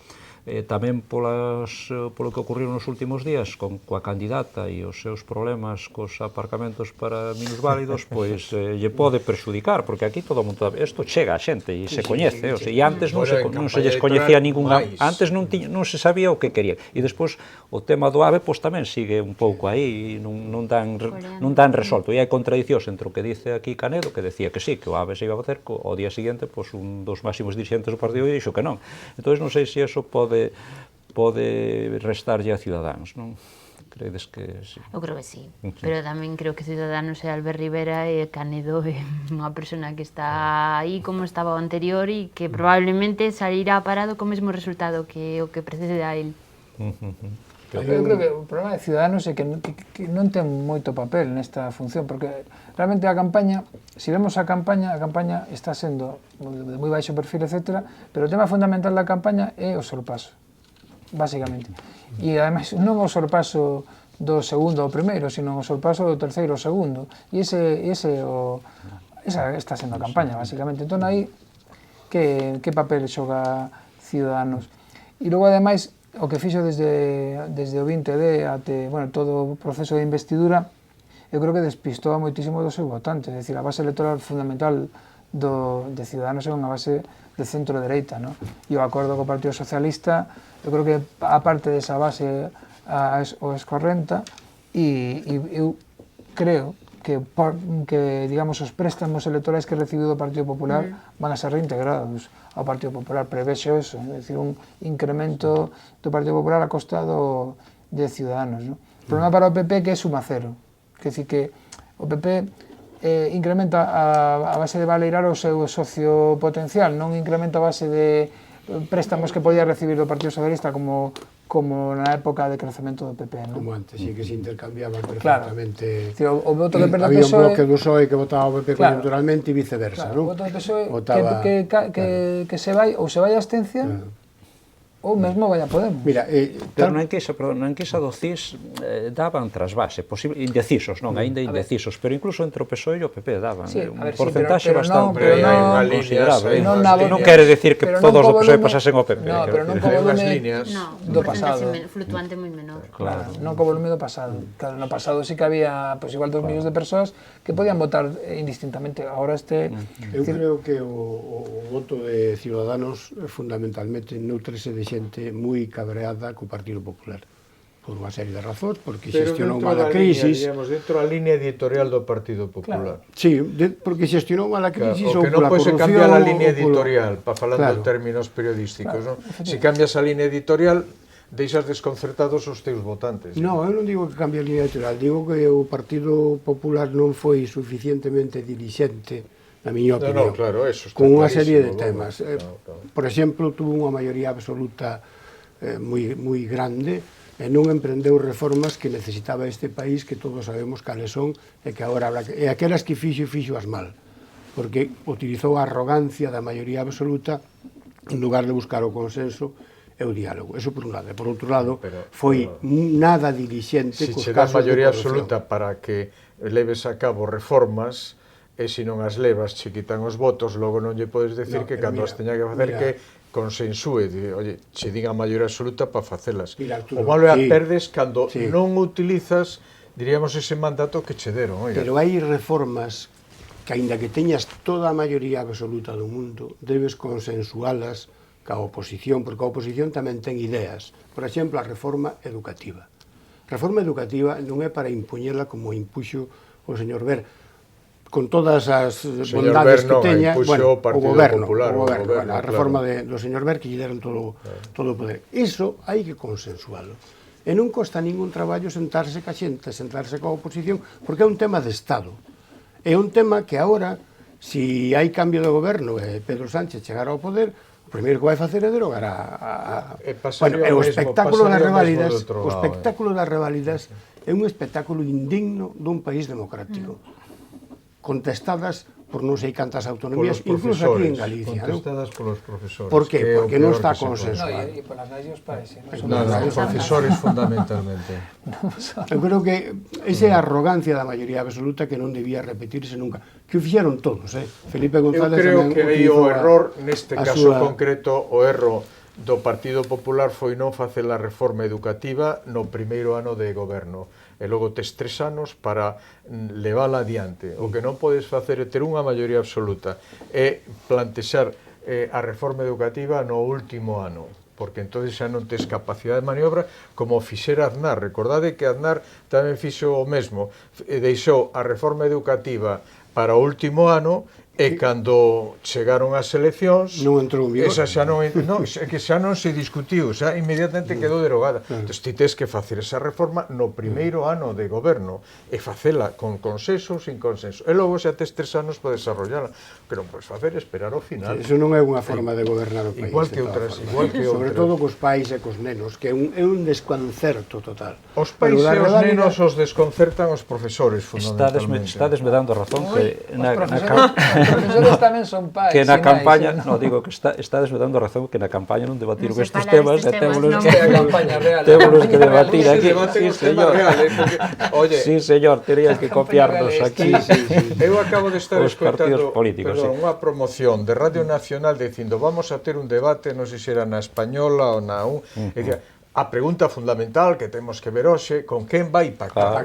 tamén polo que ocurriron nos últimos días coa candidata e os seus problemas cos aparcamentos para minusválidos, pois lle pode perxudicar, porque aquí todo o mundo, isto chega a xente e se coñece, e antes non se lles coñecía ninguna, antes non se sabía o que querían, e despois o tema do AVE pois tamén sigue un pouco aí, non dan resolto, e hai contradicións entre o que dice aquí Canedo, que decía que sí, que o AVE se iba a facer, ao día seguinte, pois un dos máximos dirigentes do partido dixo que non. Entón non sei se iso pode restarlle a Ciudadanos, non? Credes que sí? Eu creo que sí, pero tamén creo que Ciudadanos é Albert Rivera e Canedo é unha persona que está aí como estaba o anterior e que probablemente salirá parado co mesmo resultado que o que precede a él. Eu creo que o problema de Ciudadanos é que non ten moito papel nesta función, porque realmente a campaña, se vemos a campaña está sendo de moi baixo perfil, etc., pero o tema fundamental da campaña é o sorpaso, basicamente. E ademais non o sorpaso do segundo ao primeiro, sino o sorpaso do terceiro ao segundo. E esa está sendo a campaña, basicamente. Entón aí, que papel xoga Ciudadanos? E logo, ademais, o que fixo desde o 20D até, bueno, todo o proceso de investidura, eu creo que despistou a moitísimo dos seus votantes. É dicir, a base electoral fundamental de Ciudadanos é unha base de centro-dereita, non? E o acordo co Partido Socialista, eu creo que a parte desa base o escorrenta, e eu creo que digamos, os préstamos electorais que recibiu do Partido Popular van a ser reintegrados ao Partido Popular. Prevexo eso, é dicir, un incremento do Partido Popular a costa de Ciudadanos, non? O problema para o PP que é suma cero, que é dicir que o PP incrementa a base de valeirar o seu socio potencial, non incrementa a base de préstamos que podía recibir do Partido Socialista como na época de crecemento do PP, non? Como antes, sí que se intercambiaban perfectamente. Claro. O voto que perde o PSOE... Había un bloque do PSOE que votaba o PP coyunturalmente e viceversa, non? O voto do PSOE que se vai, ou se vai a abstención, ou mesmo vai a Podemos. Mira, pero na enquisa do CIS daban trasvase, indecisos, non, aínda indecisos, pero incluso entre o PSOE e o PP daban un porcentaxe bastante considerable. Non quere decir que todos do PSOE pasasen ao PP. Non, pero non co volume do pasado. Flutuante moi menor. Claro, non co volume do pasado. Claro, no pasado sí que había, pois igual 2 millóns de persoas que podían votar indistintamente. Agora Eu creo que o voto de Ciudadanos fundamentalmente nutrese de xente moi cabreada co Partido Popular por unha serie de razóns, porque xestionou mal a crisis. Dentro da línea editorial do Partido Popular. Sí, porque xestionou mal a crisis ou pola corrupción. O que non pode cambiar a línea editorial, falando en términos periodísticos. Se cambias a línea editorial, deixas desconcertados os teus votantes. Non, eu non digo que cambie a línea editorial, digo que o Partido Popular non foi suficientemente dilixente, na miña opinión, con unha serie de temas. Por exemplo, tuvo unha maioría absoluta moi grande e non emprendeu reformas que necesitaba este país, que todos sabemos cales son, e que agora habrá que... E aquelas que fixo as mal, porque utilizou a arrogancia da maioría absoluta en lugar de buscar o consenso e o diálogo. Eso por un lado. E por outro lado, foi nada dilixente cos casos de corrupción. Se che dá maioría absoluta para que leves a cabo reformas, e se non as levas che quitan os votos, logo non lle podes decir que cando as teña que facer que consensúe, oye, che diga a maioría absoluta para facelas. O malo é a perdes cando non utilizas, diríamos, ese mandato que che deron. Pero hai reformas que, aínda que teñas toda a maioría absoluta do mundo, debes consensualas ca oposición, porque a oposición tamén ten ideas. Por exemplo, a reforma educativa. A reforma educativa non é para impoñerla como impuxo o señor Ver, con todas as bondades que teña, o goberno, a reforma do señor Ver, que lle deron todo o poder. Iso hai que consensualo. E non costa ningún traballo sentarse ca xente, sentarse coa oposición, porque é un tema de Estado. É un tema que agora Si hai cambio de goberno e Pedro Sánchez chegar ao poder, o primeiro que vai facer é derogar o espectáculo das reválidas. O espectáculo das reválidas é un espectáculo indigno dun país democrático. Contestadas por non sei cantas autonomías, incluso aquí en Galicia. Contestadas polos profesores. Por que? Porque non está consensuado. E polas leyes parece. Non, os profesores fundamentalmente. Eu creo que esa é a arrogancia da maioría absoluta que non debía repetirse nunca. Que o fixeron todos, Felipe Eu González creo que aí o error, neste caso súa... concreto, o erro do Partido Popular foi non facer a reforma educativa no primeiro ano de goberno. E logo tes 3 anos para levala adiante. O que non podes facer é ter unha maioría absoluta e plantexar a reforma educativa no último ano, porque entonces xa non tes capacidade de maniobra como fixera Aznar. Recordade que Aznar tamén fixo o mesmo, deixou a reforma educativa para o último ano e cando chegaron as eleccións non entrou en vigor. Esa xa non, que xa non se discutiu, xa inmediatamente quedou derogada. Entón, ti tes que facer esa reforma no primeiro ano de goberno e facela con consenso ou sin consenso. E logo xa tes 3 anos para desarrollala. O que non podes facer é esperar ao final. Eso non é unha forma de gobernar o país. Igual que outras. Sobre todo cos pais e cos nenos, que é un desconcerto total. Os pais e os nenos os desconcertan os profesores, fundamentalmente. Estades me dando razón que Os profesores tamén son pais. Que na campaña, non digo que estades me dando razón que na campaña non debatir estes temas, témolos que debatir aquí. Sí, señor. Sí, señor, terías que copiarnos aquí. Eu acabo de estar escoitando unha promoción de Radio Nacional dicindo vamos a ter un debate, non sei se era na Española ou na UN, e dicía, a pregunta fundamental que temos que ver hoxe, con quen vai pactar?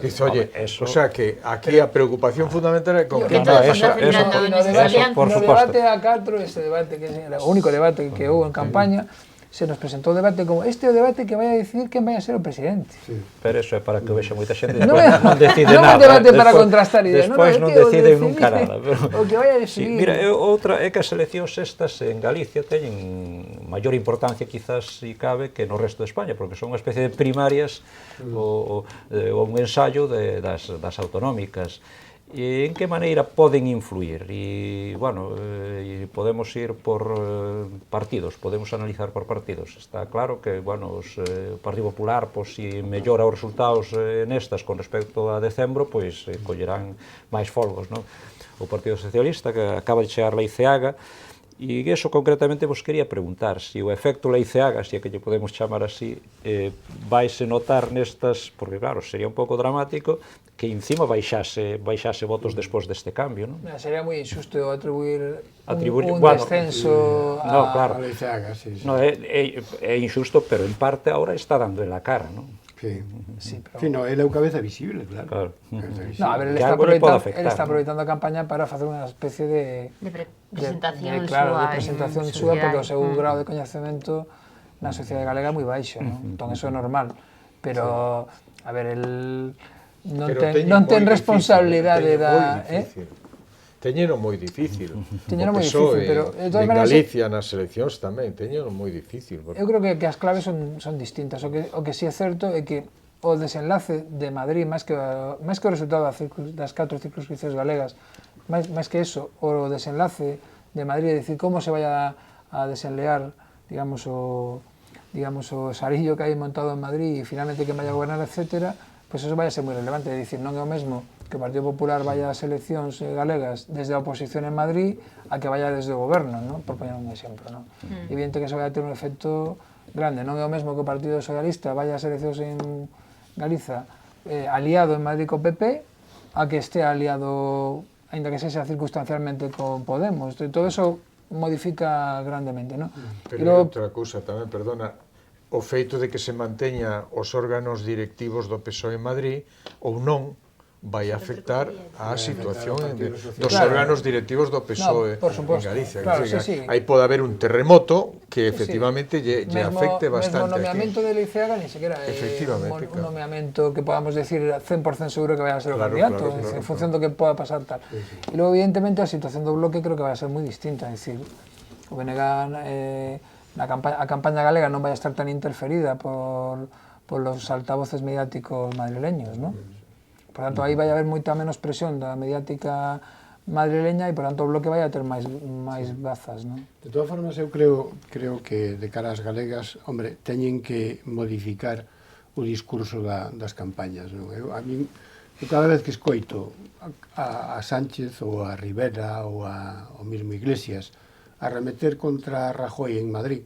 Dice, oye, o sea que aquí a preocupación fundamental é con quen vai pactar. No debate a 4, ese debate que é o único debate que houve en campaña, se nos presentou o debate como este é o debate que vai a decidir quen vai a ser o presidente. Pero eso é para que o vexa moita xente, despois non decide nada. Non é un debate para contrastar ideas. Despois non deciden nunca nada. O que vai a decidir. Mira, outra é que as eleccións estas en Galicia teñen maior importancia quizás si cabe que no resto de España, porque son unha especie de primarias ou un ensayo das autonómicas. E en que maneira poden influir? E, bueno, podemos ir por partidos, podemos analizar por partidos. Está claro que, bueno, o Partido Popular, pois, se mellora os resultados nestas con respecto a decembro, pois, collerán máis folgos, non? O Partido Socialista, que acaba de chegar a Leiceaga, e iso concretamente vos quería preguntar se o efecto Leiceaga, se é que lle podemos chamar así, vaise notar nestas, porque claro, sería un pouco dramático que encima baixase votos despois deste cambio, non? Sería moi injusto atribuir un descenso a Leiceaga, é injusto, pero en parte ahora está dando en la cara, non? Sí, no, ele é o cabeza visible, claro. No, a ver, ele está aproveitando a campaña para facer unha especie de presentación súa, porque o seu grau de coñecemento na sociedade galega é moi baixo, entón eso é normal, pero, a ver, el non ten responsabilidade da... Teñeno moi difícil. Teñeno moi difícil, pero... En Galicia, nas eleccións tamén, teñeno moi difícil. Eu creo que as claves son distintas. O que si é certo é que o desenlace de Madrid, máis que o resultado das 4 circunscripcións galegas, máis que eso, o desenlace de Madrid, é dicir, como se vai a desenlear, digamos, o sarillo que hai montado en Madrid e finalmente que vai a gobernar, etcétera, pois eso vai a ser moi relevante. É dicir, non é o mesmo que o Partido Popular vaya ás eleccións galegas desde a oposición en Madrid a que vaya desde o goberno, non? Por poñer un exemplo, non? Evidente que eso vai a ter un efecto grande. Non é o mesmo que o Partido Socialista vaya ás eleccións en Galiza aliado en Madrid co PP a que este aliado, aínda que sexa circunstancialmente con Podemos. Todo eso modifica grandemente, non? Pero outra cousa tamén, perdona, o feito de que se manteña os órganos directivos do PSOE en Madrid ou non vai afectar a situación dos órganos directivos do PSOE en Galicia. Aí pode haber un terremoto que efectivamente lle afecte bastante. Mesmo o nomeamento de Leiceaga ni sequera é un nomeamento que podamos decir 100% seguro que vai a ser o candidato, en función do que poda pasar tal. E logo, evidentemente, a situación do bloque creo que vai a ser moi distinta, é dicir, o BNG a campaña galega non vai a estar tan interferida por los altavoces mediáticos madrileños, non? Por tanto, aí vai haber moita menos presión da mediática madrileña e, por tanto, o Bloque vai a ter máis bazas, non? De todas formas, eu creo que de cara ás galegas, hombre, teñen que modificar o discurso das campañas, non? A min, cada vez que escoito a Sánchez ou a Rivera ou ao mesmo Iglesias a remeter contra Rajoy en Madrid,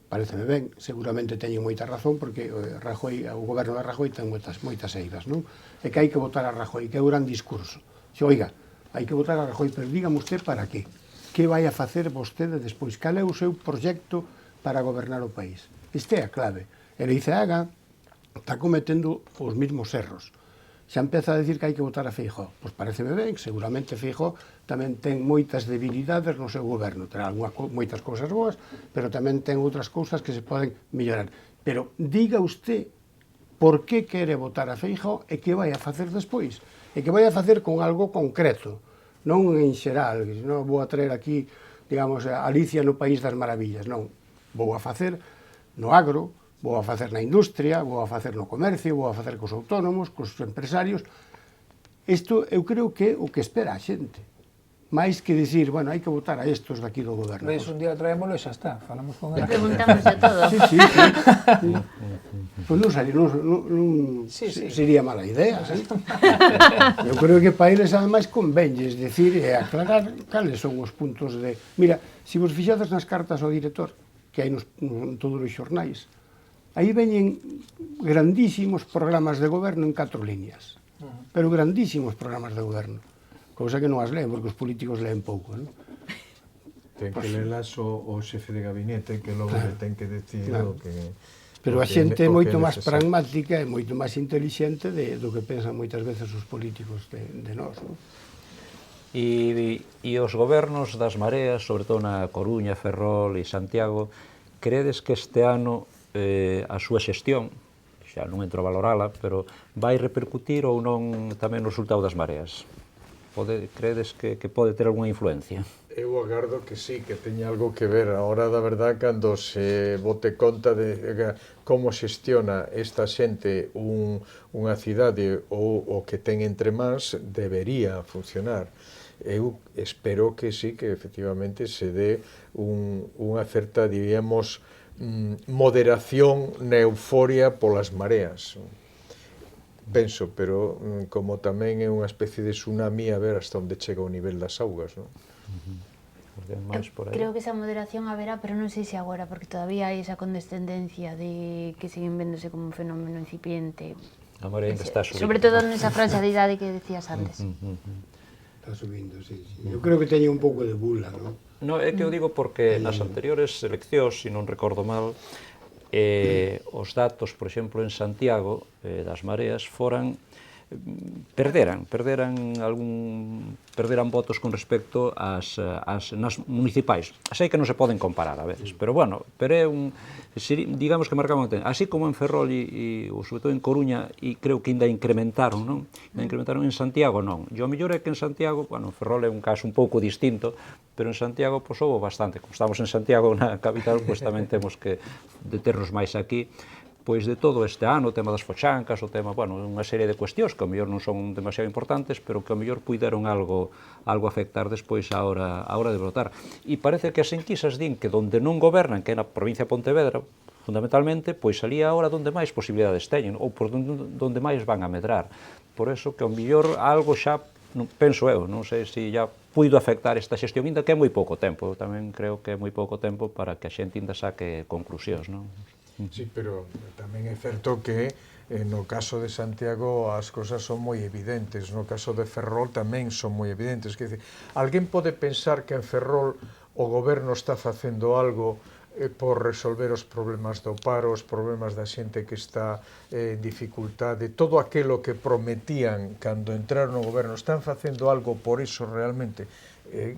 pareceme ben, seguramente teñen moita razón, porque o goberno de Rajoy ten moitas eiras, non? E que hai que votar a Rajoy, que é o gran discurso. Oiga, hai que votar a Rajoy, pero dígame usted para qué? Que vai a facer vostede despois? Cal é o seu proxecto para gobernar o país? Esta é a clave. E Leiceaga está cometendo os mesmos erros. Xa empeza a decir que hai que votar a Feijóo. Pois pareceme ben, seguramente Feijóo tamén ten moitas debilidades no seu goberno. Terá moitas cousas boas, pero tamén ten outras cousas que se poden mellorar. Pero diga usted por que quere votar a Feijóo e que vai a facer despois. E que vai a facer con algo concreto, non en xeral, non vou a traer aquí, digamos, Alicia no País das Maravillas, non. Vou a facer no agro, vou a facer na industria, vou a facer no comercio, vou a facer cos autónomos, cos empresarios. Isto eu creo que é o que espera a xente. máis que dicir, bueno, hai que votar a estos daqui do goberno. Ves, un día traémolo e xa está, falamos con ele. Preguntamos de todo. Sí. Pois non sería mala idea, sí. Eu creo que para eles ademais convenlles decir e aclarar cales son os puntos de... Mira, se vos fixades nas cartas ao director, que hai en todos os xornais, aí veñen grandísimos programas de goberno en 4 líneas, pero grandísimos programas de goberno. Cousa que non as leen, porque os políticos leen pouco, non? Ten que lelas o xefe de gabinete, que logo le ten que decir o que... Pero a xente é moito máis pragmática e moito máis intelixente do que pensan moitas veces os políticos de nós, non? E os gobernos das mareas, sobre todo na Coruña, Ferrol e Santiago, credes que este ano a súa xestión, xa non entro a valorala, pero vai repercutir ou non tamén no resultado das mareas? Credes que pode ter algunha influencia? Eu agardo que sí, que teña algo que ver. A hora da verdad, cando se bote conta de como xestiona esta xente unha cidade ou o que ten entre mans, debería funcionar. Eu espero que sí, que efectivamente se dé unha certa, diríamos, moderación na euforia polas mareas. Penso, pero como tamén é unha especie de tsunami, a ver hasta onde chega o nivel das augas, non? Creo que esa moderación haberá, pero non sei se agora, porque todavía hai esa condescendencia de que siguen vendose como un fenómeno incipiente. A marea ainda está subindo. Sobre todo nesa franja de idade que decías antes. Está subindo, sí. Eu creo que teña un pouco de bula, non? Non, é que eu digo porque nas anteriores eleccións, se non recordo mal, os datos, por exemplo, en Santiago, das mareas, perderan votos con respecto ás nas municipais. Sei que non se poden comparar a veces, pero bueno, é digamos que marcaban así como en Ferrol e sobre todo en Coruña, e creo que ainda incrementaron, non? Incrementaron en Santiago, non. E o mellor é que en Santiago, bueno, en Ferrol é un caso un pouco distinto, pero en Santiago, pois, houve bastante. Como estamos en Santiago, na capital, pois tamén temos que deternos máis aquí, pois de todo este ano, o tema das fochancas, o tema, bueno, unha serie de cuestións que ao mellor non son demasiado importantes, pero que ao mellor puideron algo afectar despois a hora de votar. E parece que as enquisas din que donde non gobernan, que é na provincia de Pontevedra, fundamentalmente, pois ali é a hora onde máis posibilidades teñen, ou por donde máis van a medrar. Por eso que ao mellor algo xa, penso eu, non sei se já puido afectar esta xestión, ainda que é moi pouco tempo. Eu tamén creo que é moi pouco tempo para que a xente ainda saque conclusións, non? Sí, pero tamén é certo que no caso de Santiago as cousas son moi evidentes, no caso de Ferrol tamén son moi evidentes. Quer dizer, alguén pode pensar que en Ferrol o goberno está facendo algo por resolver os problemas do paro, os problemas da xente que está en dificultade, todo aquilo que prometían cando entraron no goberno, están facendo algo por iso realmente?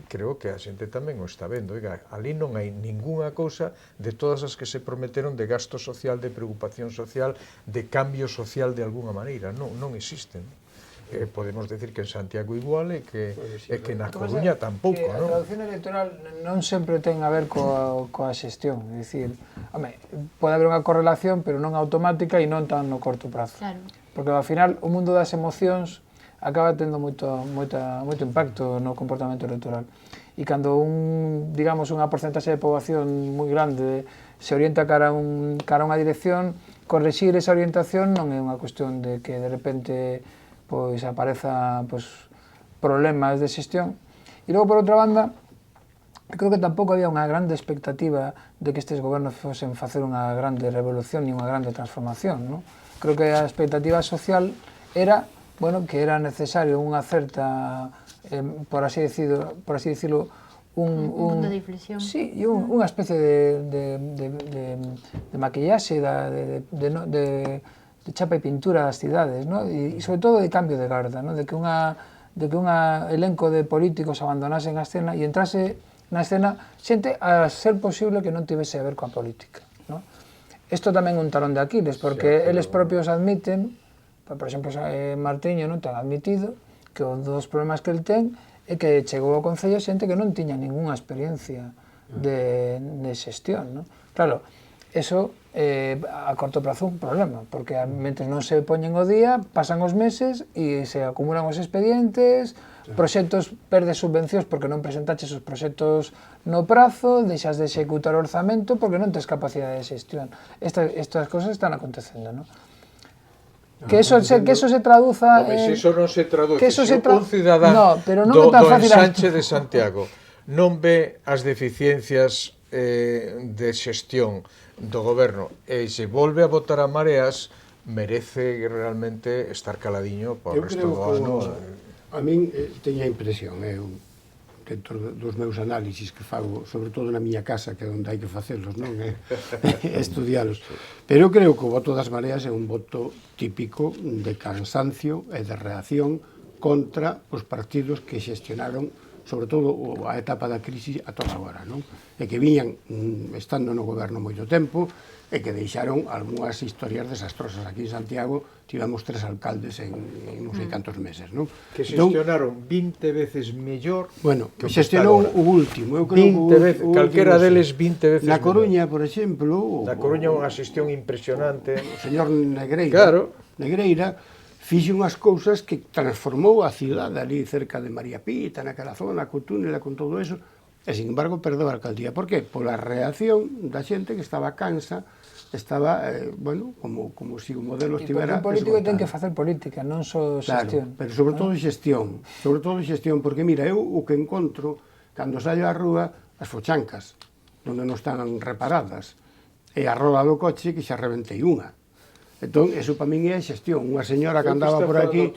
Creo que a xente tamén o está vendo. Oiga, ali non hai ningunha cousa de todas as que se prometeron de gasto social, de preocupación social, de cambio social de alguna maneira. Non existen. Podemos decir que en Santiago igual e que na Coruña tampouco, non? A traducción electoral non sempre ten a ver coa xestión, é dicir, pode haber unha correlación, pero non automática e non tan no corto prazo. Claro. Porque ao final o mundo das emocións acaba tendo moito impacto no comportamento electoral. E cando digamos, unha porcentaxe de poboación moi grande se orienta cara a unha dirección, corrixir esa orientación non é unha cuestión de que de repente pois apareza problemas de xestión. E logo, por outra banda, creo que tampouco había unha grande expectativa de que estes gobernos fosen facer unha grande revolución ni unha grande transformación, non? Creo que a expectativa social era, bueno, que era necesario unha certa, por así decirlo, un punto de inflexión. Sí, e unha especie de maquillaxe, de chapa e pintura das cidades, ¿no? E sobre todo de cambio de garda, ¿no? De que un elenco de políticos abandonasen a escena e entrase na escena xente a ser posible que non tivese a ver coa política, ¿no? Isto tamén é un talón de Aquiles, porque eles propios admiten, por exemplo, Martiño non ten admitido que un dos problemas que el ten é que chegou ao Concello xente que non tiña ningunha experiencia de xestión, non? Claro, eso a corto prazo un problema, porque mentre non se poñen o día, pasan os meses e se acumulan os expedientes, proxectos, perdes subvencións porque non presentaches os proxectos no prazo, deixas de executar o orzamento porque non tes capacidade de xestión. Estas cosas están acontecendo, non? Que eso se traduza... Se iso non se traduce, se un cidadán do ensanche de Santiago non ve as deficiencias de xestión do goberno e se volve a votar a mareas, merece realmente estar caladiño para o resto do ano. A min teña a impresión, dentro dos meus análisis que fago, sobre todo na miña casa, que é onde hai que facelos, non? Estudialos. Pero eu creo que o voto das mareas é un voto típico de cansancio e de reacción contra os partidos que xestionaron, sobre todo a etapa da crise a toda agora, non? E que viñan estando no goberno moito tempo e que deixaron algunhas historias desastrosas. Aquí en Santiago tivemos 3 alcaldes en non sei cantos meses, non? Que xestionaron 20 veces mellor. Bueno, que xestionou o último, eu creo que calquera deles 20 veces mellor. Na Coruña, por exemplo, na Coruña unha xestión impresionante. O señor Negreira, claro. Negreira fixe unhas cousas que transformou a cidade ali cerca de María Pita, naquela zona, con túnel, con todo eso, e, sin embargo, perdeu a alcaldía. Por qué? Pola reacción da xente que estaba cansa, estaba, bueno, como se o modelo estivera... E porque un político ten que facer política, non só xestión. Claro, pero sobre todo xestión, porque, mira, eu o que encontro, cando saio á rúa, as fochancas, onde non están reparadas, e a roda do coche que xa reventei unha. Entón, eso para min é xestión. Unha señora que andaba por aquí,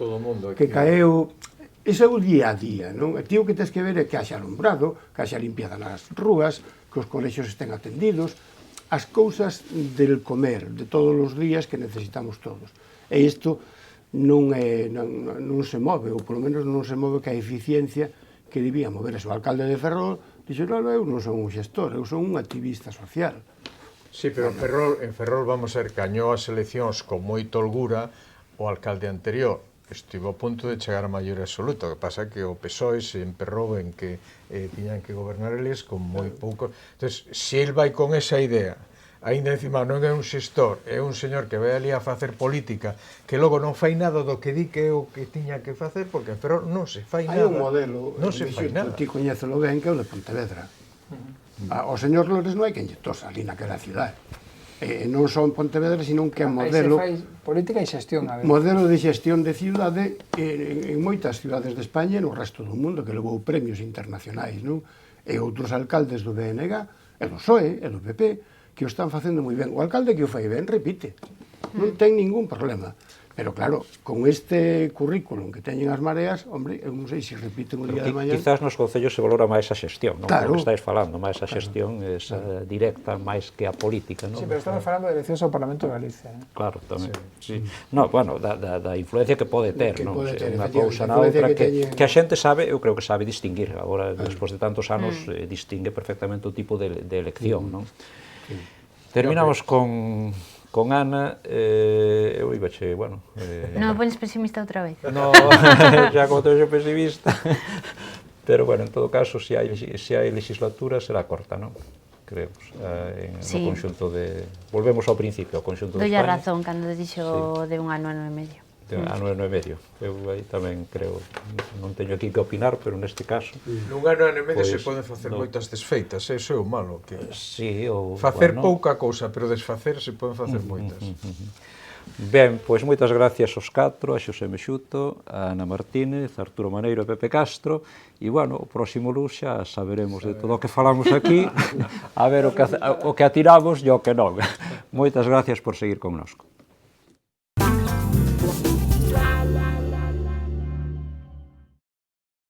que caeu... Iso é o día a día, non? E ti o que tens que ver é que haxa alumbrado, que haxa limpiada nas rúas, que os colexios estén atendidos, as cousas del comer, de todos os días que necesitamos todos. E isto non se move, ou polo menos non se move ca eficiencia que debía mover. O alcalde de Ferrol dixo, non, eu non son un xestor, eu son un activista social. Sí, pero en Ferrol vamos a ver, gañou as eleccións con moita holgura o alcalde anterior. Estivo a punto de chegar a maioría absoluta. O que pasa é que o PSOE se emperrou en que tiñan que gobernar eles con moi pouco. Entón, se el vai con esa idea, aínda encima non é un xestor, é un señor que vai ali a facer política, que logo non fai nada do que di que é o que tiña que facer, porque en Ferrol non se fai nada. Hai un modelo, non se fai nada. Ti coñécelo ben, que é o de Pontevedra. O señor Lores non hai que enlletos ali naquela cidade. Non só en Pontevedra, sino que é modelo... Aí se fai política e xestión, a ver. Modelo de xestión de cidade en moitas cidades de España e no resto do mundo, que levou premios internacionais, non? E outros alcaldes do BNG, e do PSOE, e do PP, que o están facendo moi ben. O alcalde que o fai ben repite, non ten ningún problema. Pero claro, con este currículum que teñen as mareas, hombre, eu non sei se repiten o día de mañá. Quizás nos concellos se valora máis a xestión, non? Claro. O que estáis falando, máis a xestión esa directa máis que a política, non? Sí, pero estamos falando de eleccións ao Parlamento de Galicia, Claro, tamén. Sí. No, bueno, da influencia que pode ter, non? Unha cousa na outra que a xente sabe, eu creo que sabe distinguir. Agora, despois de tantos anos, distingue perfectamente o tipo de elección, non? Terminamos con Ana, eu ibache, bueno... Non me pones pesimista outra vez. No, xa como teño pesimista. Pero, bueno, en todo caso, se hai legislatura, será corta, non? Creemos, no conxunto de... Volvemos ao principio, ao conxunto de España. Dolle a razón cando dixo de un ano e medio. ano e medio. Eu aí tamén creo, non teño aquí que opinar, pero neste caso... Nun ano e medio se Pois, poden facer moitas desfeitas, eso é o malo, que Sí, ou... facer bueno, pouca cousa, pero desfacer se poden facer moitas. Ben, pois moitas gracias aos catro, a Xosé Mexuto, a Ana Martínez, a Arturo Maneiro e Pepe Castro, e, bueno, o próximo luz xa saberemos de todo o que falamos aquí, a ver o que atiramos e o que non. Moitas gracias por seguir connosco.